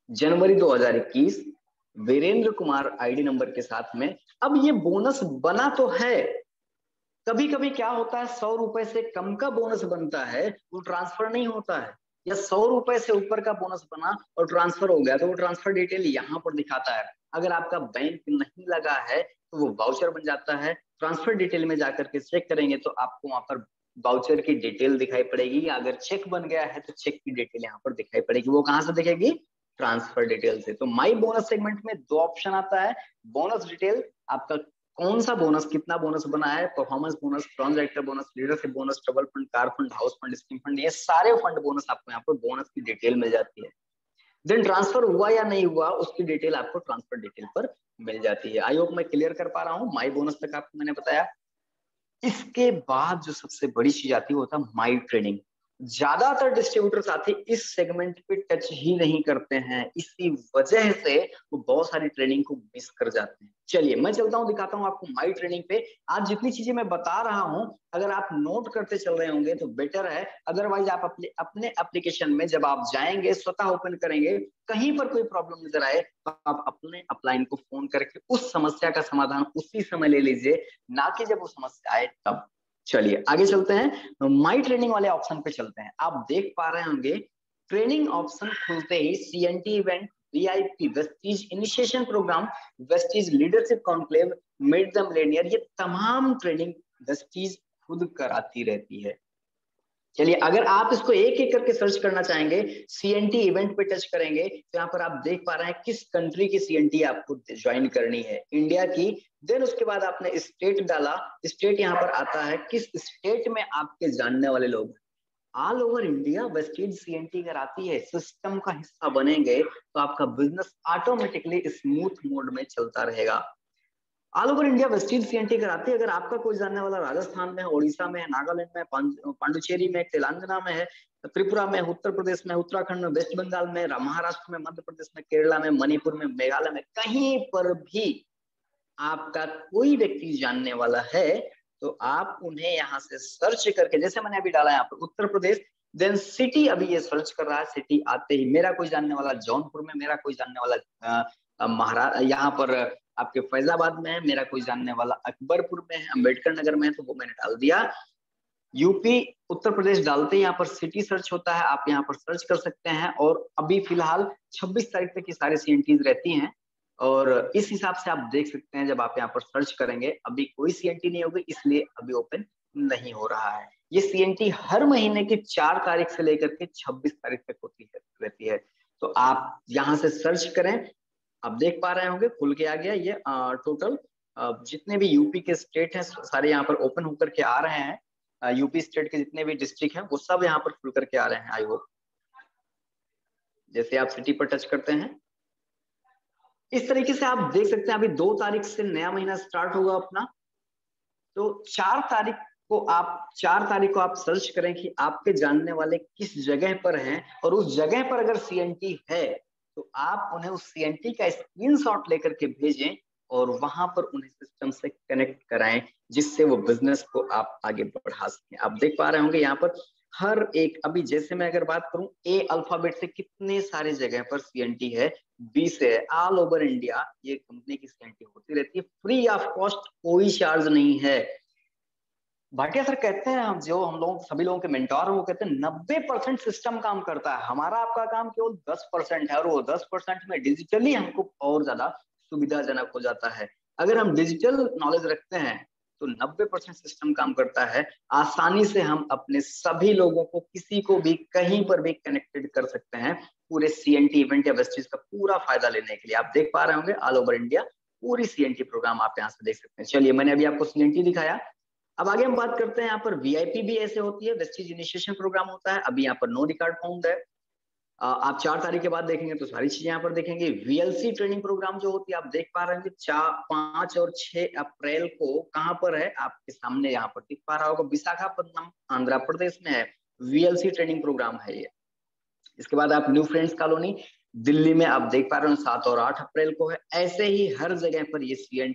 जनवरी 2021 वीरेंद्र कुमार आईडी नंबर के साथ में। अब ये बोनस बना तो है, कभी कभी क्या होता है 100 रुपए से कम का बोनस बनता है, वो ट्रांसफर नहीं होता है, या 100 रुपए से ऊपर का बोनस बना और ट्रांसफर हो गया, तो वो ट्रांसफर डिटेल यहाँ पर दिखाता है। अगर आपका बैंक नहीं लगा है तो वो वाउचर बन जाता है। ट्रांसफर डिटेल में जाकर के चेक करेंगे तो आपको वहां पर वाउचर की डिटेल दिखाई पड़ेगी, अगर चेक बन गया है तो चेक की डिटेल यहाँ पर दिखाई पड़ेगी। वो कहाँ से दिखेगी, ट्रांसफर डिटेल से। तो माई बोनस सेगमेंट में 2 ऑप्शन आता है, बोनस डिटेल, आपका कौन सा बोनस, कितना बोनस बना है, performance bonus, transactor bonus, leadership bonus, travel fund, car fund, house fund, scheme fund, ये सारे फंड बोनस आपको यहाँ पर बोनस की डिटेल मिल जाती है। देन ट्रांसफर हुआ या नहीं हुआ उसकी डिटेल आपको ट्रांसफर डिटेल पर मिल जाती है। आई होप मैं क्लियर कर पा रहा हूँ, माई बोनस तक आपको मैंने बताया। इसके बाद जो सबसे बड़ी चीज आती है वो था माई ट्रेनिंग। ज्यादातर डिस्ट्रीब्यूटर साथी इस सेगमेंट पे टच ही नहीं करते हैं, इसी वजह से वो बहुत सारी ट्रेनिंग को मिस कर जाते हैं। चलिए मैं चलता हूँ, दिखाता हूँ आपको माई ट्रेनिंग पे। आज जितनी चीजें मैं बता रहा हूँ अगर आप नोट करते चल रहे होंगे तो बेटर है, अदरवाइज आप अपने एप्लीकेशन में जब आप जाएंगे स्वतः ओपन करेंगे, कहीं पर कोई प्रॉब्लम नजर आए तो आप अपने अपलाइन को फोन करके उस समस्या का समाधान उसी समय ले लीजिए, ना कि जब वो समस्या आए तब। चलिए आगे चलते हैं, माई ट्रेनिंग वाले ऑप्शन पे चलते हैं। आप देख पा रहे होंगे ट्रेनिंग ऑप्शन खुलते ही CNT event, VIP, Vestige initiation program, Vestige leadership conclave, meet the millionaire, ये तमाम ट्रेनिंग वेस्टीज खुद कराती रहती है। चलिए अगर आप इसको एक एक करके सर्च करना चाहेंगे, सीएनटी इवेंट पे टच करेंगे तो यहाँ पर आप देख पा रहे हैं किस कंट्री की सीएनटी आपको ज्वाइन करनी है, इंडिया की। देन उसके बाद आपने स्टेट डाला, स्टेट यहाँ पर आता है किस स्टेट में आपके जानने वाले लोग। All over India Vestige CNT कराती है, सिस्टम का हिस्सा बनेंगे तो आपका बिजनेस ऑटोमेटिकली स्मूथ मोड में चलता रहेगा। All over India Vestige CNT कराती है। अगर आपका कोई जानने वाला राजस्थान में है, उड़ीसा में है, नागालैंड में, पांडुचेरी में, तेलंगाना में है, त्रिपुरा में, उत्तर प्रदेश में, उत्तराखंड में, वेस्ट बंगाल में, महाराष्ट्र में, मध्य प्रदेश में, केरला में, मणिपुर में, मेघालय में, कहीं पर भी आपका कोई व्यक्ति जानने वाला है तो आप उन्हें यहाँ से सर्च करके, जैसे मैंने अभी डाला यहाँ पर उत्तर प्रदेश, देन सिटी, अभी ये सर्च कर रहा है, सिटी आते ही मेरा कोई जानने वाला जौनपुर में, मेरा कोई जानने वाला महाराष्ट्र यहाँ पर आपके फैजाबाद में है, मेरा कोई जानने वाला अकबरपुर में है, अंबेडकर नगर में है, तो वो मैंने डाल दिया। यूपी, उत्तर प्रदेश डालते ही यहाँ पर सिटी सर्च होता है, आप यहाँ पर सर्च कर सकते हैं। और अभी फिलहाल 26 तारीख तक की सारी सीएनटीज रहती हैं और इस हिसाब से आप देख सकते हैं जब आप यहाँ पर सर्च करेंगे अभी कोई सीएनटी नहीं होगी, इसलिए अभी ओपन नहीं हो रहा है। ये सीएनटी हर महीने की 4 तारीख से लेकर के 26 तारीख तक रहती है। तो आप यहाँ से सर्च करें, आप देख पा रहे होंगे खुल के आ गया ये टोटल जितने भी यूपी के स्टेट हैं सारे यहाँ पर ओपन होकर के आ रहे हैं। यूपी स्टेट के जितने भी डिस्ट्रिक्ट हैं वो सब यहाँ पर खुल करके आ रहे हैं। आई होप जैसे आप सिटी पर टच करते हैं इस तरीके से आप देख सकते हैं। अभी 2 तारीख से नया महीना स्टार्ट होगा अपना, तो 4 तारीख को आप सर्च करें कि आपके जानने वाले किस जगह पर हैं और उस जगह पर अगर सीएनटी है तो आप उन्हें उस सीएनटी का स्क्रीनशॉट लेकर के भेजें और वहां पर उन्हें सिस्टम से कनेक्ट कराएं जिससे वो बिजनेस को आप आगे बढ़ा सकें। आप देख पा रहे होंगे यहाँ पर हर एक, अभी जैसे मैं अगर बात करूं ए अल्फाबेट से कितने सारे जगह पर सीएनटी है, बी से है, ऑल ओवर इंडिया ये कंपनी की सीएनटी होती रहती है, फ्री ऑफ कॉस्ट, कोई चार्ज नहीं है। भाटिया सर कहते हैं, हम जो हम लोग सभी लोगों के मेंटोर हैं वो कहते हैं 90% सिस्टम काम करता है, हमारा आपका काम केवल 10% है, और वो 10% में डिजिटली हमको और ज्यादा सुविधाजनक हो जाता है। अगर हम डिजिटल नॉलेज रखते हैं तो 90% सिस्टम काम करता है, आसानी से हम अपने सभी लोगों को किसी को भी कहीं पर भी कनेक्टेड कर सकते हैं पूरे सीएनटी इवेंट या वेस्टीज का पूरा फायदा लेने के लिए। आप देख पा रहे होंगे ऑल ओवर इंडिया पूरी सीएनटी प्रोग्राम आप यहाँ से देख सकते हैं। चलिए, मैंने अभी आपको सीएनटी दिखाया, अब आगे हम बात करते हैं। यहाँ पर वीआईपी भी ऐसे होती है, वेस्टीज इनिशिएशन प्रोग्राम होता है। अभी यहाँ पर नो रिकॉर्ड फाउंड है, आप 4 तारीख के बाद देखेंगे तो सारी चीजें यहाँ पर देखेंगे। वीएलसी ट्रेनिंग प्रोग्राम जो होती है आप देख पा रहे हैं 5 और 6 अप्रैल को कहाँ पर है, आपके सामने यहाँ पर दिख पा रहा होगा, विशाखापट्टनम आंध्र प्रदेश में है, वीएलसी ट्रेनिंग प्रोग्राम है ये। इसके बाद आप न्यू फ्रेंड्स कॉलोनी दिल्ली में आप देख पा रहे हो 7 और 8 अप्रैल को है। ऐसे ही हर जगह पर ये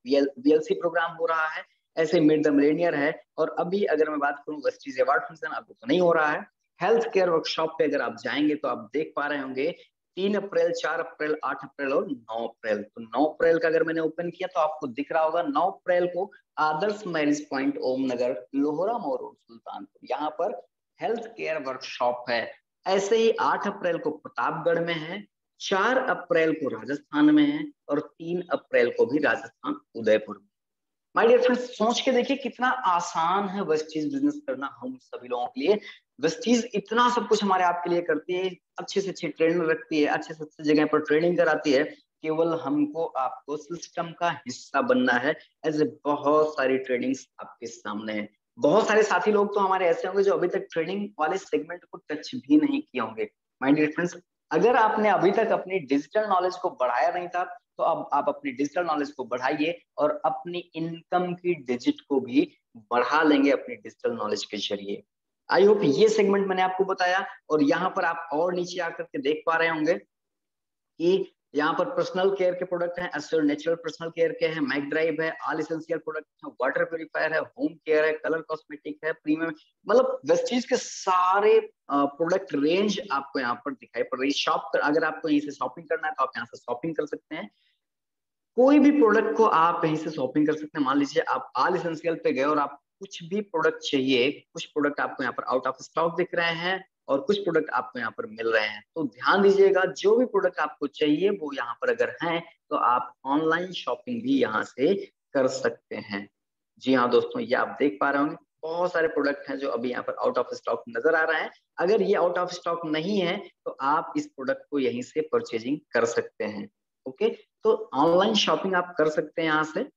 वीएलसी प्रोग्राम हो रहा है। ऐसे मिड द मिलेनियर है। और अभी अगर मैं बात करूं वेस्टीज अवार्ड फंक्शन अभी तो नहीं हो रहा है। हेल्थ केयर वर्कशॉप पे अगर आप जाएंगे तो आप देख पा रहे होंगे 3 अप्रैल, 4 अप्रैल, 8 अप्रैल और 9 अप्रैल। तो 9 अप्रैल का अगर मैंने ओपन किया तो आपको दिख रहा होगा 9 अप्रैल को आदर्श मैरिज पॉइंट ओम नगर लोहरा मोड़ रोड सुल्तानपुर, यहाँ पर हेल्थ केयर वर्कशॉप है। ऐसे ही 8 अप्रैल को प्रतापगढ़ में है, 4 अप्रैल को राजस्थान में है और 3 अप्रैल को भी राजस्थान उदयपुर में। माय डियर फ्रेंड्स, सोच के देखिए कितना आसान है वेस्टीज बिजनेस करना हम सभी लोगों के लिए। वेस्टीज इतना सब कुछ हमारे आपके लिए करती है, अच्छे से अच्छी ट्रेनर रखती है, अच्छे से अच्छी जगह पर ट्रेनिंग कराती है। केवल हमको आपको सिस्टम का हिस्सा बनना है। ऐसे बहुत सारी ट्रेनिंग्स आपके सामने है। बहुत सारे साथी लोग तो हमारे ऐसे होंगे जो अभी तक ट्रेनिंग वाले सेगमेंट को टच भी नहीं किए होंगे। माय डियर फ्रेंड्स, अगर आपने अभी तक अपनी डिजिटल नॉलेज को बढ़ाया नहीं था तो अब आप अपनी डिजिटल नॉलेज को बढ़ाइए और अपनी इनकम की डिजिट को भी बढ़ा लेंगे अपनी डिजिटल नॉलेज के जरिए। आई होप ये सेगमेंट मैंने आपको बताया। और यहाँ पर आप और नीचे आकर के देख पा रहे होंगे कि यहाँ पर पर्सनल केयर के प्रोडक्ट हैं, एस्योर नेचुरल पर्सनल केयर के हैं, मैक ड्राइव है, ऑल एसेंशियल प्रोडक्ट है, वाटर प्यूरिफायर है, होम केयर है, कलर कॉस्मेटिक है, प्रीमियम, मतलब वेस्टीज के सारे प्रोडक्ट रेंज आपको यहाँ पर दिखाई पड़ रही है। शॉप अगर आपको यहीं से शॉपिंग करना है तो आप यहाँ से शॉपिंग कर सकते हैं। कोई भी प्रोडक्ट को आप कहीं से शॉपिंग कर सकते हैं। मान लीजिए आप ऑल एसेंशियल पे गए और आप कुछ भी प्रोडक्ट चाहिए, कुछ प्रोडक्ट आपको यहाँ पर आउट ऑफ स्टॉक दिख रहे हैं और कुछ प्रोडक्ट आपको यहाँ पर मिल रहे हैं, तो ध्यान दीजिएगा जो भी प्रोडक्ट आपको चाहिए वो यहाँ पर अगर है तो आप ऑनलाइन शॉपिंग भी यहाँ से कर सकते हैं। जी हाँ दोस्तों, ये आप देख पा रहे होंगे बहुत सारे प्रोडक्ट हैं जो अभी यहाँ पर आउट ऑफ स्टॉक नजर आ रहे हैं। अगर ये आउट ऑफ स्टॉक नहीं है तो आप इस प्रोडक्ट को यहीं से परचेजिंग कर सकते हैं। ओके, तो ऑनलाइन शॉपिंग आप कर सकते हैं यहाँ से।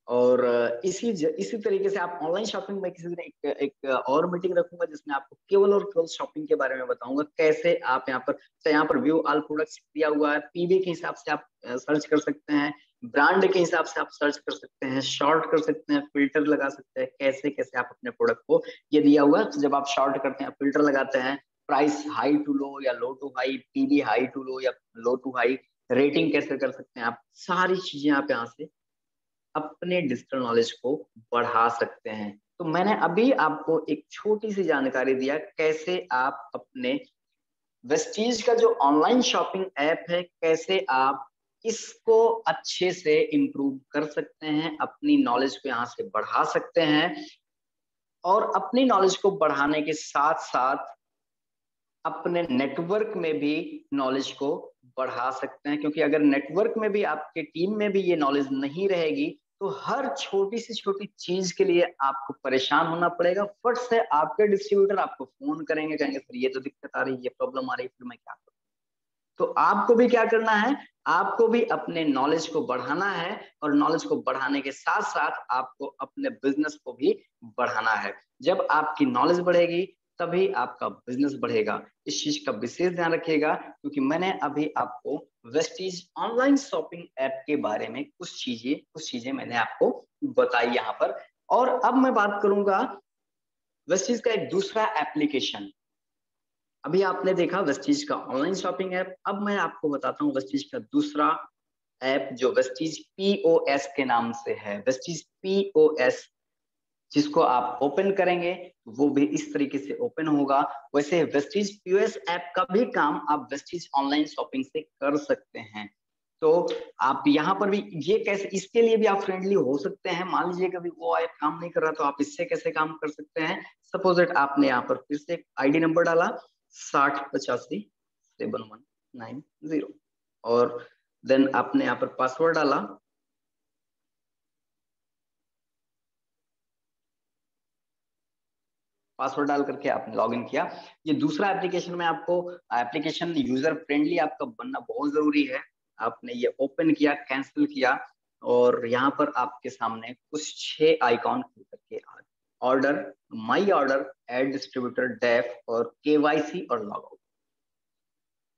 और इसी तरीके से आप ऑनलाइन शॉपिंग में किसी दिन एक और मीटिंग रखूंगा जिसमें आपको केवल और केवल शॉपिंग के बारे में बताऊंगा, कैसे आप यहाँ पर व्यू ऑल प्रोडक्ट्स दिया हुआ है, पीवी के हिसाब से आप सर्च कर सकते हैं, ब्रांड के हिसाब से आप सर्च कर सकते हैं, शॉर्ट कर सकते हैं, फिल्टर लगा सकते हैं, कैसे कैसे आप अपने प्रोडक्ट को, ये दिया हुआ है। जब आप शॉर्ट करते हैं, फिल्टर लगाते हैं, प्राइस हाई टू लो या low to high, PV high to low या लो टू हाई, रेटिंग कैसे कर सकते हैं, आप सारी चीजें आप यहाँ से अपने डिजिटल नॉलेज को बढ़ा सकते हैं। तो मैंने अभी आपको एक छोटी सी जानकारी दिया कैसे आप अपने वेस्टीज का जो ऑनलाइन शॉपिंग ऐप है कैसे आप इसको अच्छे से इम्प्रूव कर सकते हैं, अपनी नॉलेज को यहाँ से बढ़ा सकते हैं और अपनी नॉलेज को बढ़ाने के साथ साथ अपने नेटवर्क में भी नॉलेज को बढ़ा सकते हैं। क्योंकि अगर नेटवर्क में भी आपके टीम में भी ये नॉलेज नहीं रहेगी तो हर छोटी से छोटी चीज के लिए आपको परेशान होना पड़ेगा। फट से आपके डिस्ट्रीब्यूटर आपको फोन करेंगे, कहेंगे सर ये तो दिक्कत आ रही है, ये प्रॉब्लम आ रही है, फिर मैं क्या करूं। तो आपको भी क्या करना है, आपको भी अपने नॉलेज को बढ़ाना है और नॉलेज को बढ़ाने के साथ साथ आपको अपने बिजनेस को भी बढ़ाना है। जब आपकी नॉलेज बढ़ेगी तभी आपका बिजनेस बढ़ेगा। इस चीज का विशेष ध्यान रखिएगा क्योंकि मैंने अभी आपको वेस्टीज ऑनलाइन शॉपिंग ऐप के बारे में कुछ चीजें मैंने आपको बताई यहाँ पर। और अब मैं बात करूंगा वेस्टीज का एक दूसरा एप्लीकेशन। अभी आपने देखा वेस्टीज का ऑनलाइन शॉपिंग ऐप, अब मैं आपको बताता हूँ वेस्टीज का दूसरा ऐप जो वेस्टीज पीओएस के नाम से है। वेस्टीज पीओएस जिसको आप ओपन करेंगे वो भी इस तरीके से ओपन होगा। वैसे वेस्टीज पीओएस ऐप का भी काम आप वेस्टीज ऑनलाइन शॉपिंग से कर सकते हैं। तो आप यहाँ पर भी ये कैसे, इसके लिए भी आप फ्रेंडली हो सकते हैं। मान लीजिए कभी वो ऐप काम नहीं कर रहा तो आप इससे कैसे काम कर सकते हैं। सपोज दैट आपने यहाँ पर फिर से आईडी नंबर डाला 60857190 और देन आपने यहाँ पर पासवर्ड डाला। पासवर्ड डाल करके आपने लॉगिन किया। ये दूसरा एप्लीकेशन में आपको एप्लीकेशन यूजर फ्रेंडली आपका बनना बहुत जरूरी है। आपने ये ओपन किया, कैंसिल किया और यहाँ पर आपके सामने कुछ 6 आइकॉन खुल करके आ गए। Order, my order, add distributor, डेफ और केवाईसी और लॉग आउट।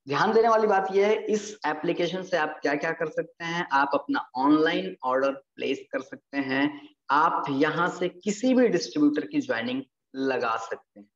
ध्यान देने वाली बात यह है, इस एप्लीकेशन से आप क्या क्या कर सकते हैं। आप अपना ऑनलाइन ऑर्डर प्लेस कर सकते हैं। आप यहाँ से किसी भी डिस्ट्रीब्यूटर की ज्वाइनिंग लगा सकते हैं।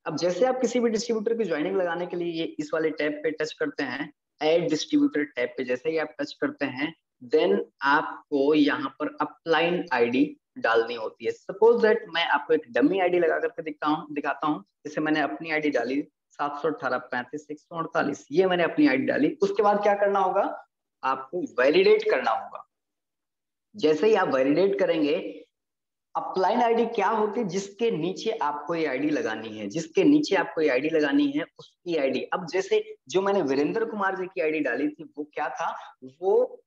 अब जैसे आप किसी भी डिस्ट्रीब्यूटर की ज्वाइनिंग लगाने के लिए ये इस वाले टैब पे टच करते हैं, ऐड डिस्ट्रीब्यूटर टैब पे जैसे ही आप टच करते हैं, देन आपको यहाँ पर अपलाइन आईडी डालनी होती है। सपोज दैट मैं आपको एक डमी आईडी लगा करके दिखाता हूँ। जैसे मैंने अपनी आईडी डाली 718 35 148, ये मैंने अपनी आईडी डाली। उसके बाद क्या करना होगा, आपको वैलिडेट करना होगा। जैसे ही आप वैलिडेट करेंगे, अपलाइन आईडी क्या होती है, जिसके नीचे आपको ये आईडी लगानी है, जिसके नीचे आपको ये आईडी लगानी है उसकी आईडी। अब जैसे जो मैंने वीरेंद्र कुमार जी की आईडी डाली थी वो क्या था, वो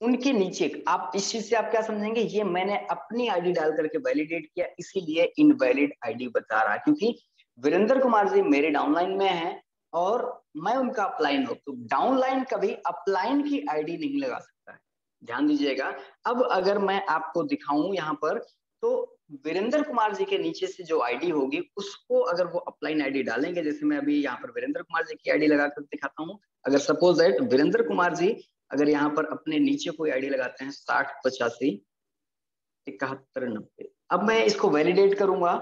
उनके नीचे, आप इस चीज से आप क्या समझेंगे, ये मैंने अपनी आईडी डाल करके वैलिडेट किया इसीलिए इनवैलिड आईडी बता रहा है, क्योंकि वीरेंद्र कुमार जी मेरे डाउनलाइन में हैं और मैं उनका अपलाइन हूं, तो डाउनलाइन कभी अपलाइन की आईडी नहीं लगा सकता है। ध्यान दीजिएगा। अब अगर मैं आपको दिखाऊं यहाँ पर, तो वीरेंद्र कुमार जी के नीचे से जो आईडी होगी उसको अगर वो अपलाइन आईडी डालेंगे, जैसे मैं अभी यहाँ पर वीरेंद्र कुमार जी की आईडी लगाकर दिखाता हूँ। अगर सपोज दैट वीरेंद्र कुमार जी अगर यहाँ पर अपने नीचे कोई आईडी लगाते हैं 60857190, अब मैं इसको वैलिडेट करूंगा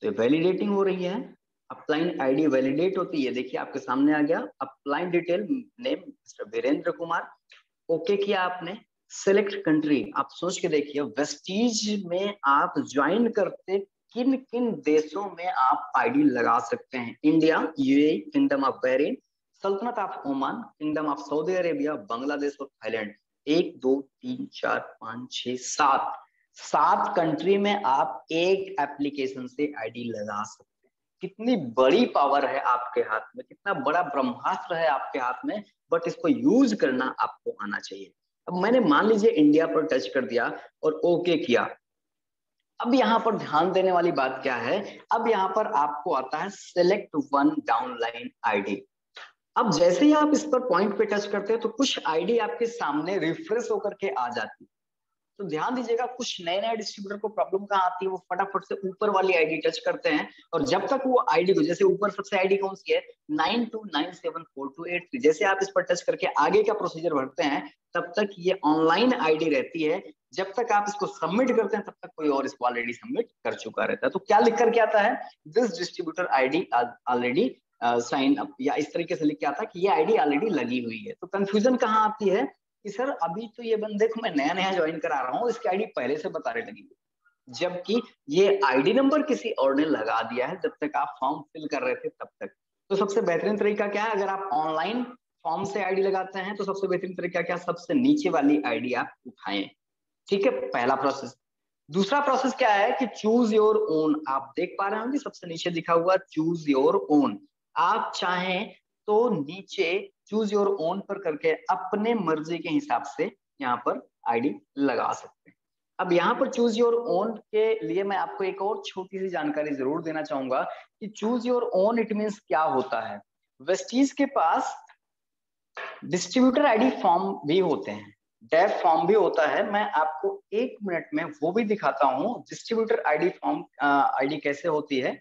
तो वैलिडेटिंग हो रही है। अपलाइन आईडी वैलिडेट होती है, देखिए आपके सामने आ गया upline detail name mister Virendra Kumar. Okay किया आपने, सेलेक्ट कंट्री, आप सोच के देखिए वेस्टीज में आप ज्वाइन करते किन किन देशों में आप आईडी लगा सकते हैं। India, UAE, kingdom of Bahrain, सल्तनत of Oman, kingdom of Saudi Arabia, Bangladesh और थाईलैंड। 1 2 3 4 5 6 7 7 कंट्री में आप एक एप्लीकेशन से आईडी लगा सकते हैं। कितनी बड़ी पावर है आपके हाथ में, कितना बड़ा ब्रह्मास्त्र है आपके हाथ में, बट इसको यूज करना आपको आना चाहिए। अब मैंने मान लीजिए इंडिया पर टच कर दिया और ओके किया। अब यहाँ पर ध्यान देने वाली बात क्या है, अब यहाँ पर आपको आता है सेलेक्ट वन डाउनलाइन आईडी। अब जैसे ही आप इस पर पॉइंट पे टच करते हैं तो कुछ आईडी आपके सामने रिफ्रेश होकर के आ जाती है। तो ध्यान दीजिएगा, कुछ नए नए डिस्ट्रीब्यूटर को प्रॉब्लम कहाँ आती है, वो फटाफट से ऊपर वाली आईडी टच करते हैं और जब तक वो आईडी को, जैसे ऊपर सबसे आईडी कौन सी है 92974283, जैसे आप इस पर टच करके आगे का प्रोसीजर भरते हैं तब तक ये ऑनलाइन आईडी रहती है। जब तक आप इसको सबमिट करते हैं तब तक कोई और इसको ऑलरेडी सबमिट कर चुका रहता है। तो क्या लिख करके आता है, this distributor ID already sign up, या इस तरीके से लिख के आता है कि ये आईडी ऑलरेडी लगी हुई है। तो कंफ्यूजन कहाँ आती है कि सर अभी तो ये बंदे को मैं नया नया ज्वाइन करा रहा हूँ, इसकी आईडी पहले से बताने लगी, जबकि ये आईडी नंबर किसी और ने लगा दिया है जब तक आप फॉर्म फिल कर रहे थे तब तक। तो सबसे बेहतरीन तरीका क्या है, अगर आप ऑनलाइन फॉर्म से आईडी लगाते हैं तो सबसे बेहतरीन तरीका क्या, सबसे नीचे वाली आईडी आप उठाएं। ठीक है, पहला प्रोसेस। दूसरा प्रोसेस क्या है कि चूज योर ओन, आप देख पा रहे होंगे सबसे नीचे दिखा हुआ चूज योर ओन। आप चाहें तो नीचे चूज योर ओन पर करके अपने मर्जी के हिसाब से यहाँ पर आईडी लगा सकते हैं। अब यहाँ पर चूज योर ओन के लिए मैं आपको एक और छोटी सी जानकारी जरूर देना चाहूंगा कि choose your own it means क्या होता है। वेस्टीज के पास डिस्ट्रीब्यूटर आईडी फॉर्म भी होते हैं, डेफ फॉर्म भी होता है। मैं आपको 1 मिनट में वो भी दिखाता हूँ डिस्ट्रीब्यूटर आईडी फॉर्म आईडी कैसे होती है।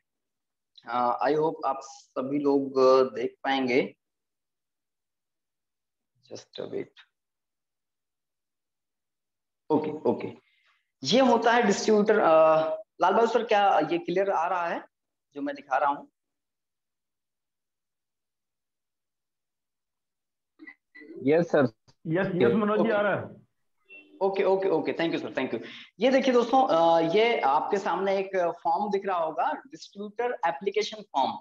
आई होप आप सभी लोग देख पाएंगे, just a wait. Okay okay, ये होता है डिस्ट्रीब्यूटर। लाल बहादुर सर, क्या ये क्लियर आ रहा है जो मैं दिखा रहा हूँ? Yes sir, yes Manoj ji, आ रहा है। Okay okay okay, thank you sir, thank you. ये देखिए दोस्तों, ये आपके सामने एक फॉर्म दिख रहा होगा, डिस्ट्रीब्यूटर एप्लीकेशन फॉर्म।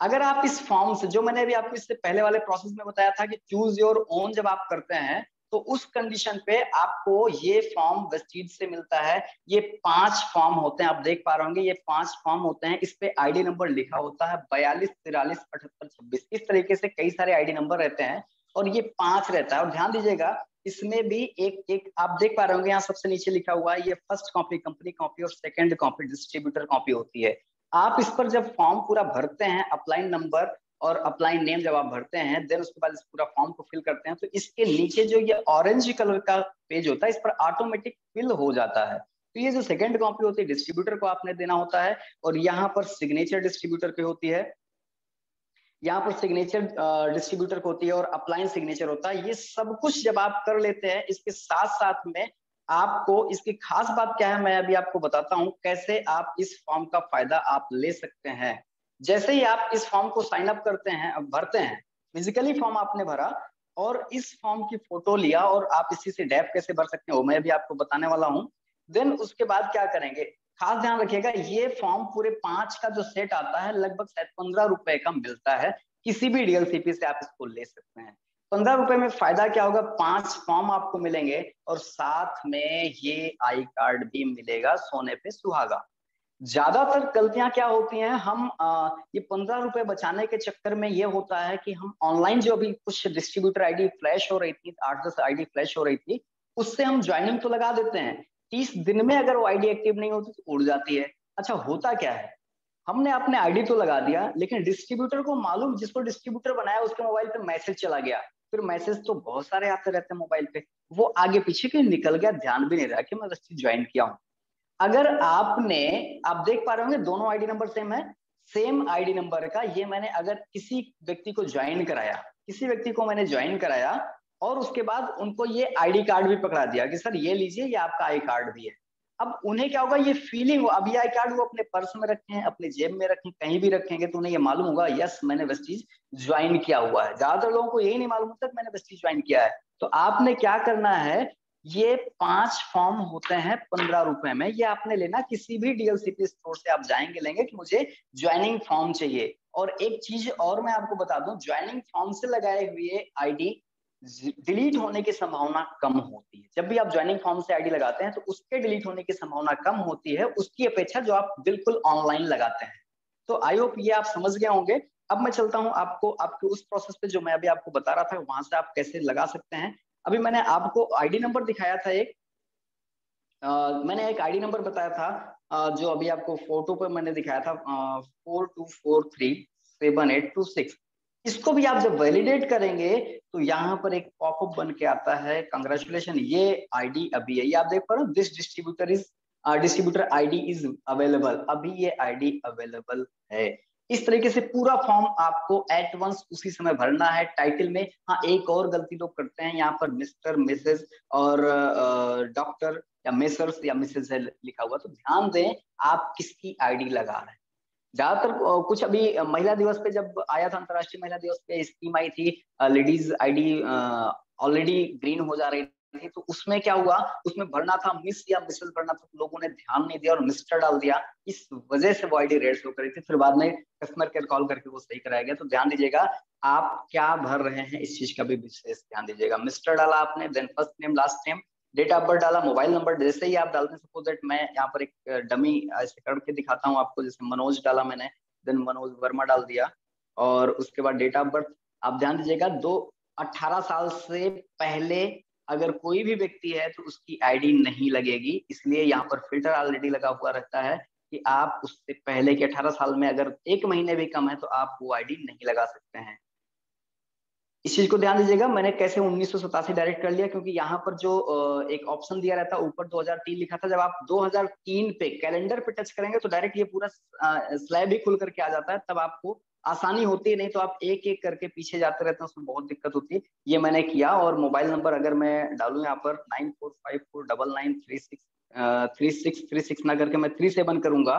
अगर आप इस फॉर्म से, जो मैंने अभी आपको इससे पहले वाले प्रोसेस में बताया था कि चूज योर ओन जब आप करते हैं, तो उस कंडीशन पे आपको ये फॉर्म वेस्टीज से मिलता है। ये 5 फॉर्म होते हैं, आप देख पा रहे होंगे, ये 5 फॉर्म होते हैं। इस पे आईडी नंबर लिखा होता है 42 43 78 26। इस तरीके से कई सारे आईडी नंबर रहते हैं और ये 5 रहता है। और ध्यान दीजिएगा, इसमें भी एक एक आप देख पा रहे होंगे, यहाँ सबसे नीचे लिखा हुआ है, ये फर्स्ट कॉपी कंपनी कॉपी और सेकंड कॉपी डिस्ट्रीब्यूटर कॉपी होती है। आप इस पर जब फॉर्म पूरा भरते हैं, अप्लाइन नंबर और अप्लाइन नेम जब आप भरते हैं, देन उसके बाद इस पूरा फॉर्म को फिल करते हैं, तो इसके नीचे जो ये ऑरेंज कलर का पेज होता है, इस पर ऑटोमेटिक फिल हो जाता है। तो ये जो सेकंड कॉपी होती है, डिस्ट्रीब्यूटर को आपने देना होता है, और यहाँ पर सिग्नेचर डिस्ट्रीब्यूटर की होती है, यहाँ पर सिग्नेचर डिस्ट्रीब्यूटर को होती है, और अप्लाइन सिग्नेचर होता है। ये सब कुछ जब आप कर लेते हैं, इसके साथ साथ में आपको इसकी खास बात क्या है, मैं अभी आपको बताता हूं कैसे आप इस फॉर्म का फायदा आप ले सकते हैं। जैसे ही आप इस फॉर्म को साइन अप करते हैं, भरते हैं, फिजिकली फॉर्म आपने भरा और इस फॉर्म की फोटो लिया, और आप इसी से डैप कैसे भर सकते हैं वो मैं भी आपको बताने वाला हूं। देन उसके बाद क्या करेंगे, खास ध्यान रखिएगा, ये फॉर्म पूरे 5 का जो सेट आता है, लगभग शायद 15 रुपए का मिलता है। किसी भी डीएलसीपी से आप इसको ले सकते हैं। 15 रुपए में फायदा क्या होगा, 5 फॉर्म आपको मिलेंगे और साथ में ये आई कार्ड भी मिलेगा, सोने पे सुहागा। ज्यादातर गलतियां क्या होती हैं, हम ये 15 रुपए बचाने के चक्कर में ये होता है कि हम ऑनलाइन जो अभी कुछ डिस्ट्रीब्यूटर आईडी फ्लैश हो रही थी, 8-10 आईडी फ्लैश हो रही थी, उससे हम ज्वाइनिंग तो लगा देते हैं, 30 दिन में अगर वो आईडी एक्टिव नहीं होती तो उड़ जाती है। अच्छा, होता क्या है, हमने अपने आईडी तो लगा दिया, लेकिन डिस्ट्रीब्यूटर को मालूम, जिसको डिस्ट्रीब्यूटर बनाया उसके मोबाइल पे मैसेज चला गया। फिर मैसेज तो बहुत सारे आते रहते हैं मोबाइल पे, वो आगे पीछे कहीं निकल गया, ध्यान भी नहीं रहा कि मैं वेस्टीज ज्वाइन किया हूँ। अगर आपने, आप देख पा रहे होंगे दोनों आईडी नंबर सेम है, सेम आईडी नंबर का ये मैंने अगर किसी व्यक्ति को ज्वाइन कराया, किसी व्यक्ति को मैंने ज्वाइन कराया, और उसके बाद उनको ये आईडी कार्ड भी पकड़ा दिया कि सर ये लीजिए, ये आपका आई कार्ड भी है। अब उन्हें क्या होगा, ये फीलिंग हो, अब ये आई कार्ड वो अपने पर्स में रखें, अपने जेब में रखें, कहीं भी रखेंगे तो उन्हें ये मालूम होगा, यस मैंने वेस्टीज ज्वाइन किया हुआ है। ज्यादातर लोगों को यही नहीं मालूम होता मैंने वेस्टीज ज्वाइन किया है। तो आपने क्या करना है, ये 5 फॉर्म होते हैं 15 रुपए में, ये आपने लेना, किसी भी डीएलसीपी स्टोर से आप जाएंगे, लेंगे कि मुझे ज्वाइनिंग फॉर्म चाहिए। और एक चीज और मैं आपको बता दूं, ज्वाइनिंग फॉर्म से लगाए हुए आईडी डिलीट होने की संभावना कम होती है। जब भी आप ज्वाइनिंग फॉर्म से आईडी लगाते हैं तो उसके डिलीट होने की संभावना कम होती है उसकी अपेक्षा जो आप बिल्कुल ऑनलाइन लगाते हैं। तो आई होप ये आप समझ गए होंगे। अब मैं चलता हूं आपको आपके उस प्रोसेस पे जो मैं अभी आपको बता रहा था, वहां से आप कैसे लगा सकते हैं। अभी मैंने आपको आईडी नंबर दिखाया था एक, मैंने एक आईडी नंबर बताया था, जो अभी आपको फोटो पर मैंने दिखाया था, 42437826। इसको भी आप जब वैलिडेट करेंगे तो यहाँ पर एक पॉपअप बन के आता है, कंग्रेचुलेशन ये आईडी अभी है, ये आप देख पा रहे हो, this distributor ID is available, अभी ये आईडी अवेलेबल है। इस तरीके से पूरा फॉर्म आपको एट वंस उसी समय भरना है। टाइटल में, हाँ एक और गलती लोग करते हैं, यहाँ पर मिस्टर मिसेस और डॉक्टर या मिसर्स या मिसेस है लिखा हुआ, तो ध्यान दें आप किसकी आईडी लगा रहे हैं। ज्यादातर कुछ अभी महिला दिवस पे जब आया था, अंतरराष्ट्रीय महिला दिवस पे स्कीम आई थी, लेडीज आईडी ऑलरेडी ग्रीन हो जा रही थी, तो उसमें क्या हुआ, उसमें भरना था मिस या मिसेस भरना था, तो लोगों ने ध्यान नहीं दिया और मिस्टर डाल दिया, इस वजह से वो आईडी रेड शो करी थी। फिर बाद में कस्टमर केयर कॉल करके वो सही कराया गया। तो ध्यान दीजिएगा आप क्या भर रहे हैं, इस चीज का भी विशेष ध्यान दीजिएगा। मिस्टर डाला आपने, then first name last name, date of birth डाला, मोबाइल नंबर जैसे ही आप डालते हैं, सपोज दैट मैं यहाँ पर एक डमी ऐसे करके दिखाता हूँ आपको, जैसे मनोज डाला मैंने, देन मनोज वर्मा डाल दिया, और उसके बाद डेट ऑफ बर्थ आप ध्यान दीजिएगा, 18 साल से पहले अगर कोई भी व्यक्ति है तो उसकी आईडी नहीं लगेगी, इसलिए यहाँ पर फिल्टर ऑलरेडी लगा हुआ रहता है कि आप उससे पहले के 18 साल में अगर 1 महीने भी कम है तो आप वो आईडी नहीं लगा सकते हैं। इस चीज को ध्यान दीजिएगा। मैंने कैसे 1987 डायरेक्ट कर लिया, क्योंकि यहाँ पर जो एक ऑप्शन दिया रहता है, ऊपर 2003 लिखा था, जब आप 2003 पे कैलेंडर पे टच करेंगे तो डायरेक्ट ये पूरा स्लैब ही खुल करके आ जाता है, तब आपको आसानी होती है, नहीं तो आप एक एक करके पीछे जाते रहते हैं, उसमें बहुत दिक्कत होती है। ये मैंने किया, और मोबाइल नंबर अगर मैं डालू यहाँ पर 9454993636 ना करके मैं 37 करूंगा,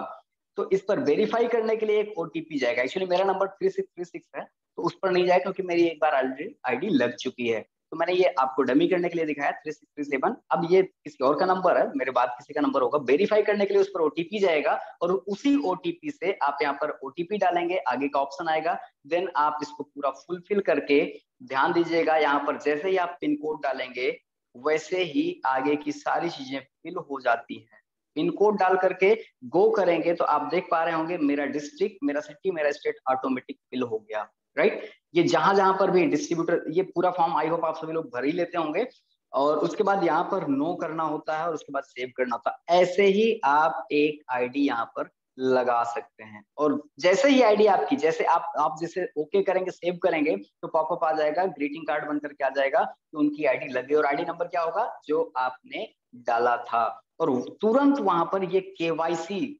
तो इस पर वेरीफाई करने के लिए एक ओटीपी जाएगा। एक्चुअली मेरा नंबर 3636 है, तो उस पर नहीं जाए क्योंकि मेरी एक बार ऑलरेडी आईडी लग चुकी है। तो मैंने ये आपको डमी करने के लिए दिखाया 3637। अब ये किसी और का नंबर है, मेरे बाद किसी का नंबर होगा, वेरीफाई करने के लिए उस पर ओटीपी जाएगा और उसी ओटीपी से आप यहाँ पर ओटीपी डालेंगे, आगे का ऑप्शन आएगा, देन आप इसको पूरा फुलफिल करके ध्यान दीजिएगा, यहाँ पर जैसे ही आप पिन कोड डालेंगे वैसे ही आगे की सारी चीजें फिल हो जाती हैं। पिन कोड डाल करके गो करेंगे तो आप देख पा रहे होंगे मेरा डिस्ट्रिक्ट, मेरा सिटी, मेरा स्टेट ऑटोमेटिक फिल हो गया, राइट। ये जहां जहां पर भी डिस्ट्रीब्यूटर, ये पूरा फॉर्म आई होप आप सभी लोग भर ही लेते होंगे, और उसके बाद यहाँ पर नो करना होता है और उसके बाद सेव करना होता है। ऐसे ही आप एक आईडी यहाँ पर लगा सकते हैं, और जैसे ही आईडी आपकी, जैसे आप जैसे ओके करेंगे, सेव करेंगे, तो पॉपअप आ जाएगा, ग्रीटिंग कार्ड बन करके आ जाएगा कि उनकी आईडी लगे, और आईडी नंबर क्या होगा जो आपने डाला था, और तुरंत वहां पर ये केवाईसी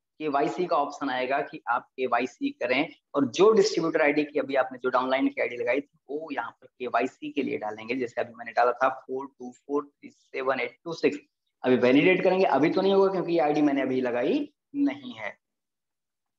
का ऑप्शन आएगा कि आप केवाईसी करें, और जो डिस्ट्रीब्यूटर आईडी की अभी आपने जो डाउनलाइन की आईडी लगाई थी वो यहाँ पर केवाईसी के लिए डालेंगे। जैसे अभी मैंने डाला था 42437826, अभी वैलिडेट करेंगे, अभी तो नहीं होगा क्योंकि ये आईडी मैंने अभी लगाई नहीं है।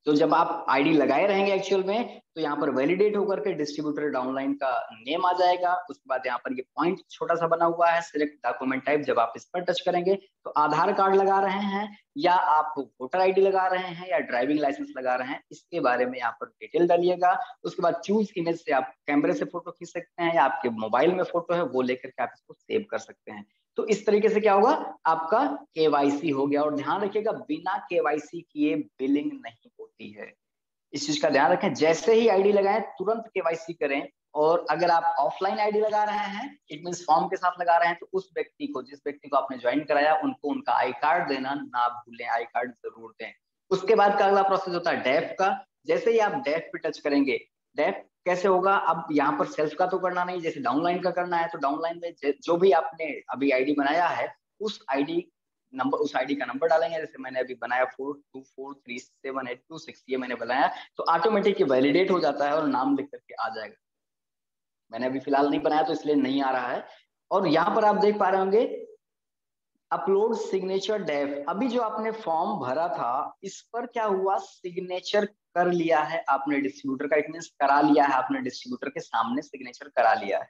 तो जब आप आईडी लगाए रहेंगे एक्चुअल में, तो यहाँ पर वैलिडेट होकर के डिस्ट्रीब्यूटर डाउनलाइन का नेम आ जाएगा। उसके बाद यहाँ पर ये पॉइंट छोटा सा बना हुआ है, सिलेक्ट डॉक्यूमेंट टाइप, जब आप इस पर टच करेंगे तो आधार कार्ड लगा रहे हैं या आप वोटर आईडी लगा रहे हैं या ड्राइविंग लाइसेंस लगा रहे हैं, इसके बारे में यहाँ पर डिटेल डालिएगा। उसके बाद चूज इमेज से आप कैमरे से फोटो खींच सकते हैं या आपके मोबाइल में फोटो है वो लेकर के आप इसको सेव कर सकते हैं। तो इस तरीके से क्या होगा, आपका केवाईसी हो गया। और ध्यान रखिएगा, बिना केवाईसी किए बिलिंग नहीं होती है, इस चीज का ध्यान रखें। जैसे ही आईडी लगाएं तुरंत केवाईसी करें, और अगर आप ऑफलाइन आईडी लगा रहे हैं, इट मींस फॉर्म के साथ लगा रहे हैं, तो उस व्यक्ति को, जिस व्यक्ति को आपने ज्वाइन कराया, उनको उनका आई कार्ड देना ना भूलें, आई कार्ड जरूर दें। उसके बाद का अगला प्रोसेस होता है डेफ का। जैसे ही आप डेफ पे टच करेंगे, डेफ कैसे होगा, अब यहाँ पर सेल्फ का तो करना नहीं, जैसे डाउनलाइन का करना है तो डाउनलाइन में जो भी आपने अभी आईडी बनाया है उस आईडी नंबर, उस आईडी का नंबर डालेंगे। जैसे मैंने अभी बनाया 42437826, ये मैंने बनाया, तो ऑटोमेटिक वैलिडेट हो जाता है और नाम लिख करके आ जाएगा। मैंने अभी फिलहाल नहीं बनाया तो इसलिए नहीं आ रहा है। और यहाँ पर आप देख पा रहे होंगे अपलोड सिग्नेचर डेफ, अभी जो आपने फॉर्म भरा था इस पर क्या हुआ, सिग्नेचर कर लिया है आपने डिस्ट्रीब्यूटर का, इट मींस करा लिया है आपने, डिस्ट्रीब्यूटर के सामने सिग्नेचर करा लिया है।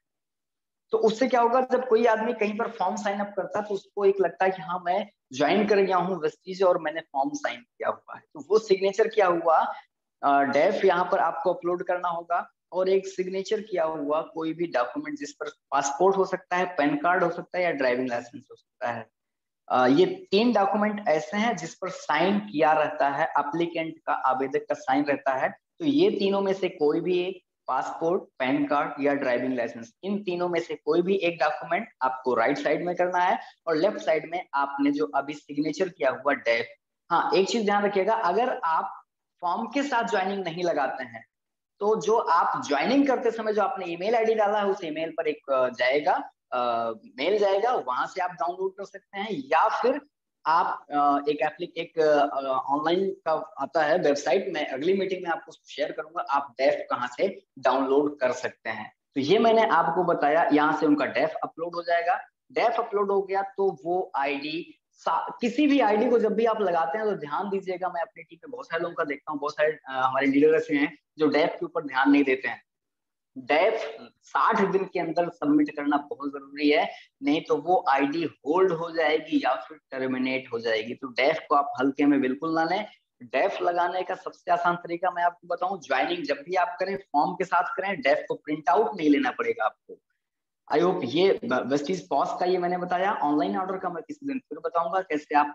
तो उससे क्या होगा, जब कोई आदमी कहीं पर फॉर्म साइन अप करता है तो उसको एक लगता है कि हाँ मैं ज्वाइन कर गया हूँ वेस्टीज और मैंने फॉर्म साइन किया हुआ है, तो वो सिग्नेचर किया हुआ डेफ यहाँ पर आपको अपलोड करना होगा, और एक सिग्नेचर किया हुआ कोई भी डॉक्यूमेंट, जिस पर पासपोर्ट हो सकता है, पैन कार्ड हो सकता है या ड्राइविंग लाइसेंस हो सकता है। ये 3 डॉक्यूमेंट ऐसे हैं जिस पर साइन किया रहता है, एप्लीकेंट का, आवेदक का साइन रहता है। तो ये तीनों में से कोई भी एक, पासपोर्ट, पैन कार्ड या ड्राइविंग लाइसेंस, इन तीनों में से कोई भी एक डॉक्यूमेंट आपको राइट साइड में करना है, और लेफ्ट साइड में आपने जो अभी सिग्नेचर किया हुआ डेफ। हाँ, एक चीज ध्यान रखिएगा, अगर आप फॉर्म के साथ ज्वाइनिंग नहीं लगाते हैं तो जो आप ज्वाइनिंग करते समय जो आपने ईमेल आईडी डाला है उस ईमेल पर एक जाएगा, मेल जाएगा, वहां से आप डाउनलोड कर सकते हैं, या फिर आप एक ऑनलाइन का आता है वेबसाइट, में अगली मीटिंग में आपको शेयर करूंगा, आप डेफ कहाँ से डाउनलोड कर सकते हैं। तो ये मैंने आपको बताया, यहाँ से उनका डेफ अपलोड हो जाएगा। डेफ अपलोड हो गया तो वो आईडी, किसी भी आईडी को जब भी आप लगाते हैं तो ध्यान दीजिएगा, मैं अपनी टीम में बहुत सारे लोगों का देखता हूँ, बहुत सारे हमारे लीडर ऐसे हैं जो डेफ के ऊपर ध्यान नहीं देते हैं। डेफ 60 दिन के अंदर सबमिट करना बहुत जरूरी है, नहीं तो वो आईडी होल्ड हो जाएगी या फिर टर्मिनेट हो जाएगी। तो डेफ को आप हल्के में बिल्कुल ना लें। डेफ लगाने का सबसे आसान तरीका मैं आपको बताऊं, ज्वाइनिंग जब भी आप करें फॉर्म के साथ करें, डेफ को प्रिंट आउट नहीं लेना पड़ेगा आपको। आई होप ये वेस्टीज पॉस का ये मैंने बताया। ऑनलाइन ऑर्डर का मैं किसी दिन फिर बताऊंगा कैसे आप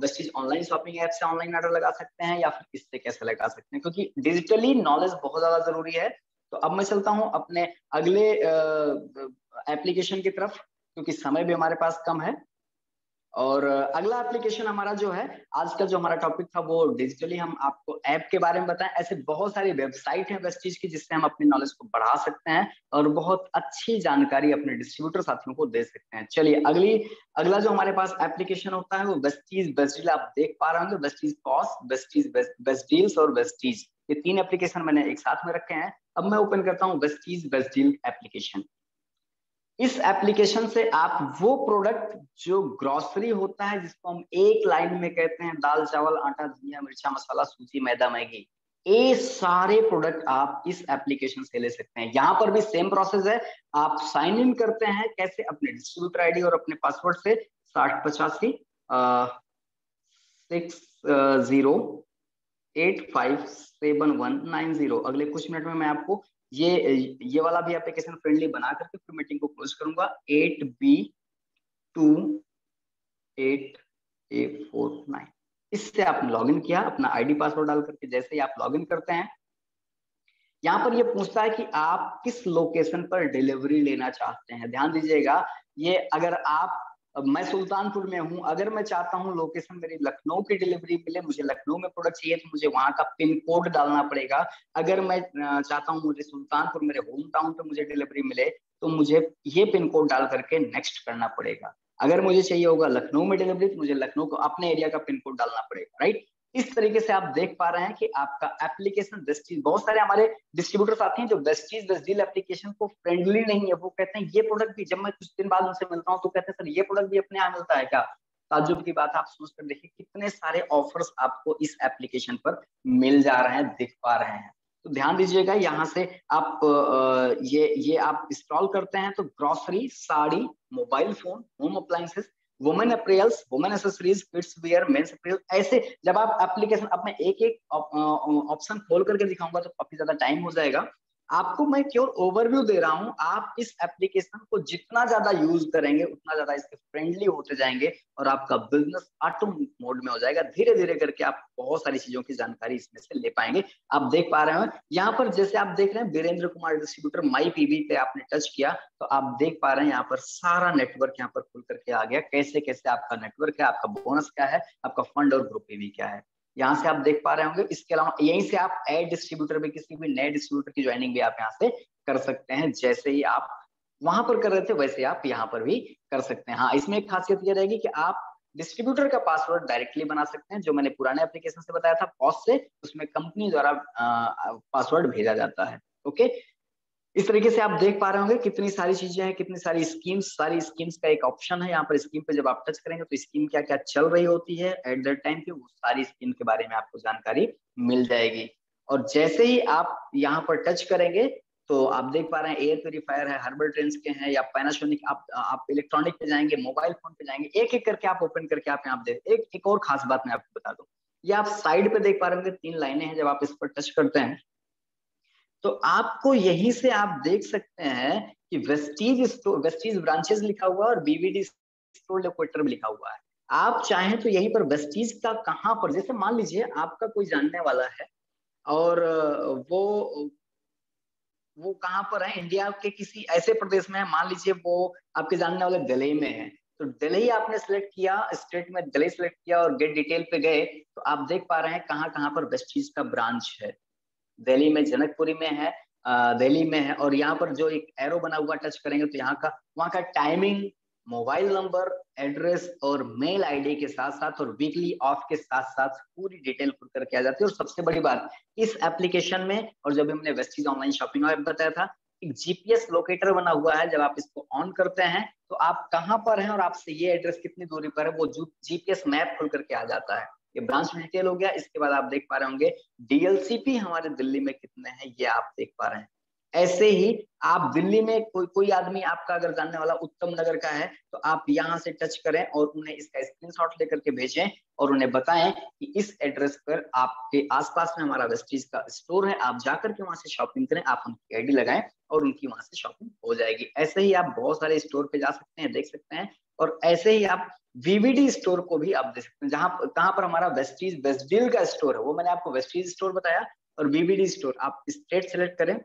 वेस्टीज ऑनलाइन शॉपिंग ऐप से ऑनलाइन ऑर्डर लगा सकते हैं या फिर इससे कैसे लगा सकते हैं, क्योंकि डिजिटली नॉलेज बहुत ज्यादा जरूरी है। तो अब मैं चलता हूं अपने अगले एप्लीकेशन की तरफ, क्योंकि समय भी हमारे पास कम है। और अगला एप्लीकेशन हमारा जो है, आज का जो हमारा टॉपिक था वो डिजिटली हम आपको ऐप के बारे में बताएं। ऐसे बहुत सारी वेबसाइट हैं वेस्टीज की जिससे हम अपनी नॉलेज को बढ़ा सकते हैं और बहुत अच्छी जानकारी अपने डिस्ट्रीब्यूटर साथियों को दे सकते हैं। चलिए अगला जो हमारे पास एप्लीकेशन होता है वो वेस्टीज बेस्ट डील, आप देख पा रहे होंगे, Vestige POS, Vestige best deals और वेस्टीज, ये 3 एप्लीकेशन मैंने एक साथ में रखे हैं। अब मैं ओपन करता हूँ वेस्टीज बेस्ट डील एप्लीकेशन। इस एप्लीकेशन से आप वो प्रोडक्ट जो ग्रोसरी होता है, जिसको हम एक लाइन में कहते हैं दाल चावल आटा धनिया मिर्चा मसाला सूजी मैदा मैगी, ये सारे प्रोडक्ट आप इस एप्लीकेशन से ले सकते हैं। यहाँ पर भी सेम प्रोसेस है, आप साइन इन करते हैं कैसे, अपने डिस्ट्रीब्यूटर आईडी और अपने पासवर्ड से 6085 608579190। अगले कुछ मिनट में मैं आपको ये वाला भी एप्लीकेशन फ्रेंडली बना करके फिर मीटिंग को क्लोज करूंगा। 8B28A49, इससे आपने लॉगिन किया अपना आईडी पासवर्ड डाल करके। जैसे ही आप लॉगिन करते हैं, यहाँ पर ये पूछता है कि आप किस लोकेशन पर डिलीवरी लेना चाहते हैं। ध्यान दीजिएगा, ये अगर आप, मैं सुल्तानपुर में हूँ, अगर मैं चाहता हूँ लोकेशन मेरी लखनऊ की डिलीवरी मिले, मुझे लखनऊ में प्रोडक्ट चाहिए तो मुझे वहां का पिन कोड डालना पड़ेगा। अगर मैं चाहता हूँ मुझे सुल्तानपुर मेरे होम टाउन पे मुझे डिलीवरी मिले तो मुझे ये पिन कोड डाल करके नेक्स्ट करना पड़ेगा। अगर मुझे चाहिए होगा लखनऊ में डिलीवरी तो मुझे लखनऊ को अपने एरिया का पिन कोड डालना पड़ेगा, राइट। इस तरीके से आप देख पा रहे हैं कि आपका एप्लीकेशन वेस्टीज, बहुत सारे हमारे डिस्ट्रीब्यूटर्स आते हैं जो वेस्टीज वेस्टडील एप्लीकेशन को फ्रेंडली नहीं है। वो कहते हैं ये प्रोडक्ट भी, जब मैं कुछ दिन बाद उनसे मिलता हूँ तो कहते हैं सर ये प्रोडक्ट भी अपने यहाँ मिलता है क्या। ताज्जुब की बात, आप सोच कर देखिए कितने सारे ऑफर्स आपको इस एप्लीकेशन पर मिल जा रहे हैं, दिख पा रहे हैं। तो ध्यान दीजिएगा, यहाँ से आप ये आप इंस्टॉल करते हैं तो grocery, sari, mobile phone, home appliances, women apparels, women accessories, kids wear, men's apparel, ऐसे जब आप एप्लीकेशन, अब मैं एक एक ऑप्शन खोल करके दिखाऊंगा तो काफी ज्यादा टाइम हो जाएगा। आपको मैं केवल ओवरव्यू दे रहा हूं। आप इस एप्लीकेशन को जितना ज्यादा यूज करेंगे उतना ज्यादा इसके फ्रेंडली होते जाएंगे और आपका बिजनेस ऑटो मोड में हो जाएगा। धीरे धीरे करके आप बहुत सारी चीजों की जानकारी इसमें से ले पाएंगे। आप देख पा रहे हो यहाँ पर, जैसे आप देख रहे हैं वीरेंद्र कुमार डिस्ट्रीब्यूटर, माई पीवी पे आपने टच किया तो आप देख पा रहे हैं यहाँ पर सारा नेटवर्क यहाँ पर खुल करके आ गया। कैसे कैसे आपका नेटवर्क है, आपका बोनस क्या है, आपका फंड और ग्रुप पीवी क्या है, यहाँ से आप देख पा रहे होंगे। इसके अलावा यहीं से आप ऐड डिस्ट्रीब्यूटर भी, किसी भी नए डिस्ट्रीब्यूटर की ज्वाइनिंग भी आप यहाँ से कर सकते हैं। जैसे ही आप वहां पर कर रहे थे वैसे आप यहाँ पर भी कर सकते हैं। हाँ, इसमें एक खासियत ये रहेगी कि आप डिस्ट्रीब्यूटर का पासवर्ड डायरेक्टली बना सकते हैं, जो मैंने पुराने एप्लीकेशन से बताया था पॉस से, उसमें कंपनी द्वारा पासवर्ड भेजा जाता है। ओके, इस तरीके से आप देख पा रहे होंगे कितनी सारी चीजें हैं, कितनी सारी स्कीम्स। सारी स्कीम्स का एक ऑप्शन है यहाँ पर, स्कीम पे जब आप टच करेंगे तो स्कीम क्या क्या चल रही होती है एट दैट टाइम की, वो सारी स्कीम के बारे में आपको जानकारी मिल जाएगी। और जैसे ही आप यहाँ पर टच करेंगे तो आप देख पा रहे हैं एयर प्योरीफायर है, हर्बल ट्रेंड्स के हैं या पैनासोनिक, आप इलेक्ट्रॉनिक पे जाएंगे, मोबाइल फोन पे जाएंगे, एक एक करके आप ओपन करके आप यहाँ देख। एक और खास बात मैं आपको बता दूं, ये आप साइड पे देख पा रहे होंगे 3 लाइनें हैं, जब आप इस पर टच करते हैं तो आपको यहीं से आप देख सकते हैं कि वेस्टीज स्टोर, वेस्टीज ब्रांचेस लिखा हुआ है और बीवीडी स्टोर लोकेटर भी लिखा हुआ है। आप चाहें तो यहीं पर वेस्टीज का कहां पर, जैसे मान लीजिए आपका कोई जानने वाला है और वो कहाँ पर है, इंडिया के किसी ऐसे प्रदेश में है, मान लीजिए वो आपके जानने वाले दिल्ली में है, तो दिल्ली आपने सिलेक्ट किया, स्टेट में दिल्ली सिलेक्ट किया और गेट डिटेल पे गए तो आप देख पा रहे हैं कहाँ कहाँ पर वेस्टीज का ब्रांच है। दिल्ली में जनकपुरी में है, दिल्ली में है। और यहाँ पर जो एक एरो बना हुआ टच करेंगे तो यहाँ का, वहाँ का टाइमिंग, मोबाइल नंबर, एड्रेस और मेल आईडी के साथ साथ और वीकली ऑफ के साथ साथ पूरी डिटेल खुल करके आ जाती है। और सबसे बड़ी बात इस एप्लीकेशन में, और जब हमने वेस्टीज ऑनलाइन शॉपिंग ऐप बताया था, एक जीपीएस लोकेटर बना हुआ है। जब आप इसको ऑन करते हैं तो आप कहाँ पर हैं और आपसे ये एड्रेस कितनी दूरी पर है, वो जीपीएस मैप खुल करके आ जाता है। ये ब्रांच डिटेल हो गया। इसके बाद आप देख पा रहे होंगे डीएलसीपी हमारे दिल्ली में कितने हैं, ये आप देख पा रहे हैं। ऐसे ही आप दिल्ली में कोई आदमी आपका अगर जानने वाला उत्तम नगर का है तो आप यहाँ से टच करें और उन्हें इसका स्क्रीनशॉट लेकर के भेजें और उन्हें बताएं कि इस एड्रेस पर आपके आसपास में हमारा वेस्टीज का स्टोर है, आप जाकर के वहां से शॉपिंग करें। आप उनकी आईडी लगाएं और उनकी वहां से शॉपिंग हो जाएगी। ऐसे ही आप बहुत सारे स्टोर पे जा सकते हैं, देख सकते हैं। और ऐसे ही आप वीवीडी स्टोर को भी आप देख सकते हैं, जहां कहां पर हमारा वेस्टीज वेस्टडील का स्टोर है, वो मैंने आपको वेस्टीज स्टोर बताया। और वीवीडी स्टोर, आप स्टेट सेलेक्ट करें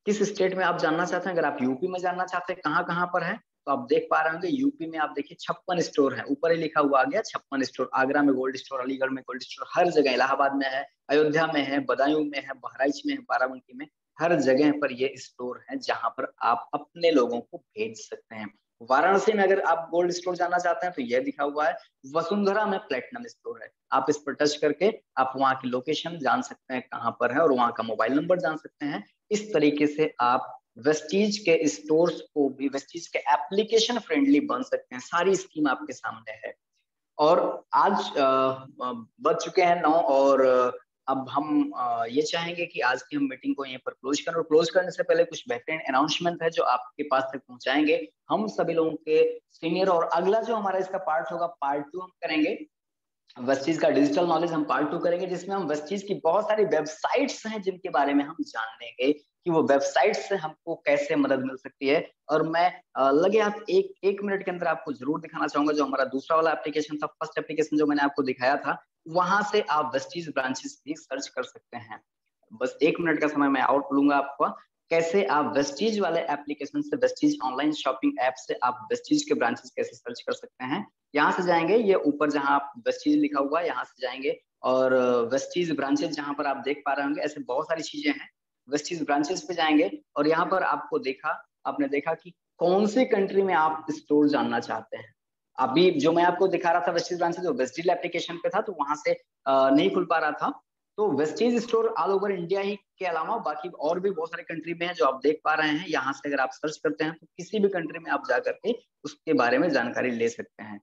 किस स्टेट में आप जानना चाहते हैं। अगर आप यूपी में जानना चाहते हैं कहाँ कहाँ पर है तो आप देख पा रहे होंगे यूपी में आप देखिए 56 स्टोर है, ऊपर ही लिखा हुआ आ गया 56 स्टोर। आगरा में गोल्ड स्टोर, अलीगढ़ में गोल्ड स्टोर, हर जगह, इलाहाबाद में है, अयोध्या में है, बदायूं में है, बहराइच में है, बाराबंकी में, हर जगह पर ये स्टोर है जहां पर आप अपने लोगों को भेज सकते हैं। वाराणसी में अगर आप गोल्ड स्टोर जाना चाहते हैं तो यह दिखा हुआ है। वसुंधरा में प्लेटिनम स्टोर है, आप इस पर टच करके आप वहां की लोकेशन जान सकते हैं कहां पर है और वहां का मोबाइल नंबर जान सकते हैं। इस तरीके से आप वेस्टीज के स्टोर्स को भी, वेस्टीज के एप्लीकेशन फ्रेंडली बन सकते हैं। सारी स्कीम आपके सामने है। और आज बज चुके हैं 9 और अब हम ये चाहेंगे कि आज की हम मीटिंग को यहीं पर क्लोज करें, और क्लोज करने से पहले कुछ बेहतरीन अनाउंसमेंट है जो आपके पास तक पहुंचाएंगे हम सभी लोगों के सीनियर। और अगला जो हमारा इसका पार्ट होगा, पार्ट 2 हम करेंगे वेस्टीज का डिजिटल नॉलेज, हम पार्ट 2 करेंगे, जिसमें हम वेस्टीज की बहुत सारी वेबसाइट्स हैं जिनके बारे में हम जानेंगे कि वो वेबसाइट से हमको कैसे मदद मिल सकती है। और मैं लगे आप एक मिनट के अंदर आपको जरूर दिखाना चाहूंगा जो हमारा दूसरा वाला एप्लीकेशन था, फर्स्ट एप्लीकेशन जो मैंने आपको दिखाया था, वहां से आप वेस्टीज ब्रांचेस भी सर्च कर सकते हैं। बस 1 मिनट का समय मैं और लूंगा आपको, कैसे आप वेस्टीज वाले एप्लीकेशन से, वेस्टीज ऑनलाइन शॉपिंग ऐप से आप वेस्टीज के ब्रांचेस कैसे सर्च कर सकते हैं। यहाँ से जाएंगे, ये ऊपर जहां आप वेस्टीज लिखा हुआ है यहाँ से जाएंगे, और वेस्टीज ब्रांचेस जहां पर आप देख पा रहे होंगे, ऐसे बहुत सारी चीजें हैं। वेस्टीज ब्रांचेस पे जाएंगे और यहाँ पर आपने देखा कि कौन सी कंट्री में आप स्टोर जानना चाहते हैं। अभी जो मैं आपको दिखा रहा था वेस्टीज ब्रांचेस, जो वेस्टीज एप्लीकेशन पे था तो वहां से नहीं खुल पा रहा था। तो Vestige store all over India ही के अलावा बाकी और भी बहुत सारे कंट्री में है जो आप देख पा रहे हैं। यहाँ से अगर आप सर्च करते हैं तो किसी भी कंट्री में आप जाकर के उसके बारे में जानकारी ले सकते हैं।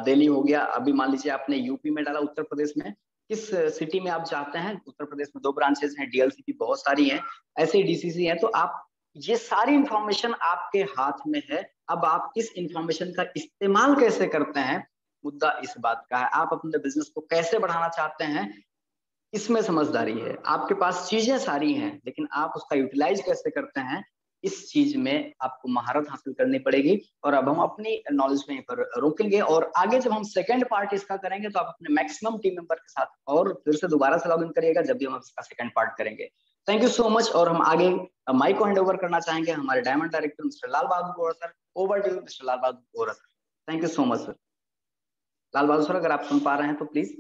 दिल्ली हो गया, अभी मान लीजिए आपने यूपी में डाला, उत्तर प्रदेश में किस सिटी में आप चाहते हैं। उत्तर प्रदेश में 2 ब्रांचेस हैं, डीएलसी की बहुत सारी हैं, ऐसे डीसीसी हैं। तो आप ये सारी इंफॉर्मेशन आपके हाथ में है। अब आप इस इंफॉर्मेशन का इस्तेमाल कैसे करते हैं, मुद्दा इस बात का है। आप अपने बिजनेस को कैसे बढ़ाना चाहते हैं, इसमें समझदारी है। आपके पास चीजें सारी हैं, लेकिन आप उसका यूटिलाइज कैसे करते हैं, इस चीज में आपको महारत हासिल करनी पड़ेगी। और अब हम अपनी नॉलेज में पर रोकेंगे, और आगे जब हम सेकंड पार्ट इसका करेंगे तो आप अपने मैक्सिमम टीम मेंबर के साथ और फिर से दोबारा से लॉग इन करिएगा जब भी हम इसका सेकंड पार्ट करेंगे। Thank you so much. और हम आगे माइक को हैंड ओवर करना चाहेंगे हमारे diamond director mister Lal Bahadur Bora sir. Over to you mister Lal Bahadur Bora sir. Thank you so much sir. Lal Bahadur sir, अगर आप सुन पा रहे हैं तो प्लीज।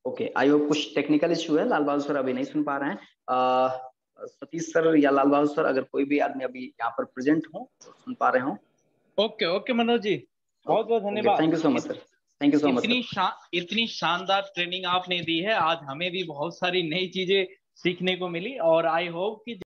ओके, आई होप कुछ टेक्निकल इशू है, लाल बहादुर सर अभी नहीं सुन पा रहे हैं। सतीश सर या लाल बहादुर सर, अगर कोई भी आदमी अभी यहाँ पर प्रेजेंट हो तो सुन पा रहे हो। ओके ओके मनोज जी, बहुत बहुत धन्यवाद। Thank you so much sir. Thank you so much sir. इतनी शानदार ट्रेनिंग आपने दी है, आज हमें भी बहुत सारी नई चीजें सीखने को मिली, और आई होप कि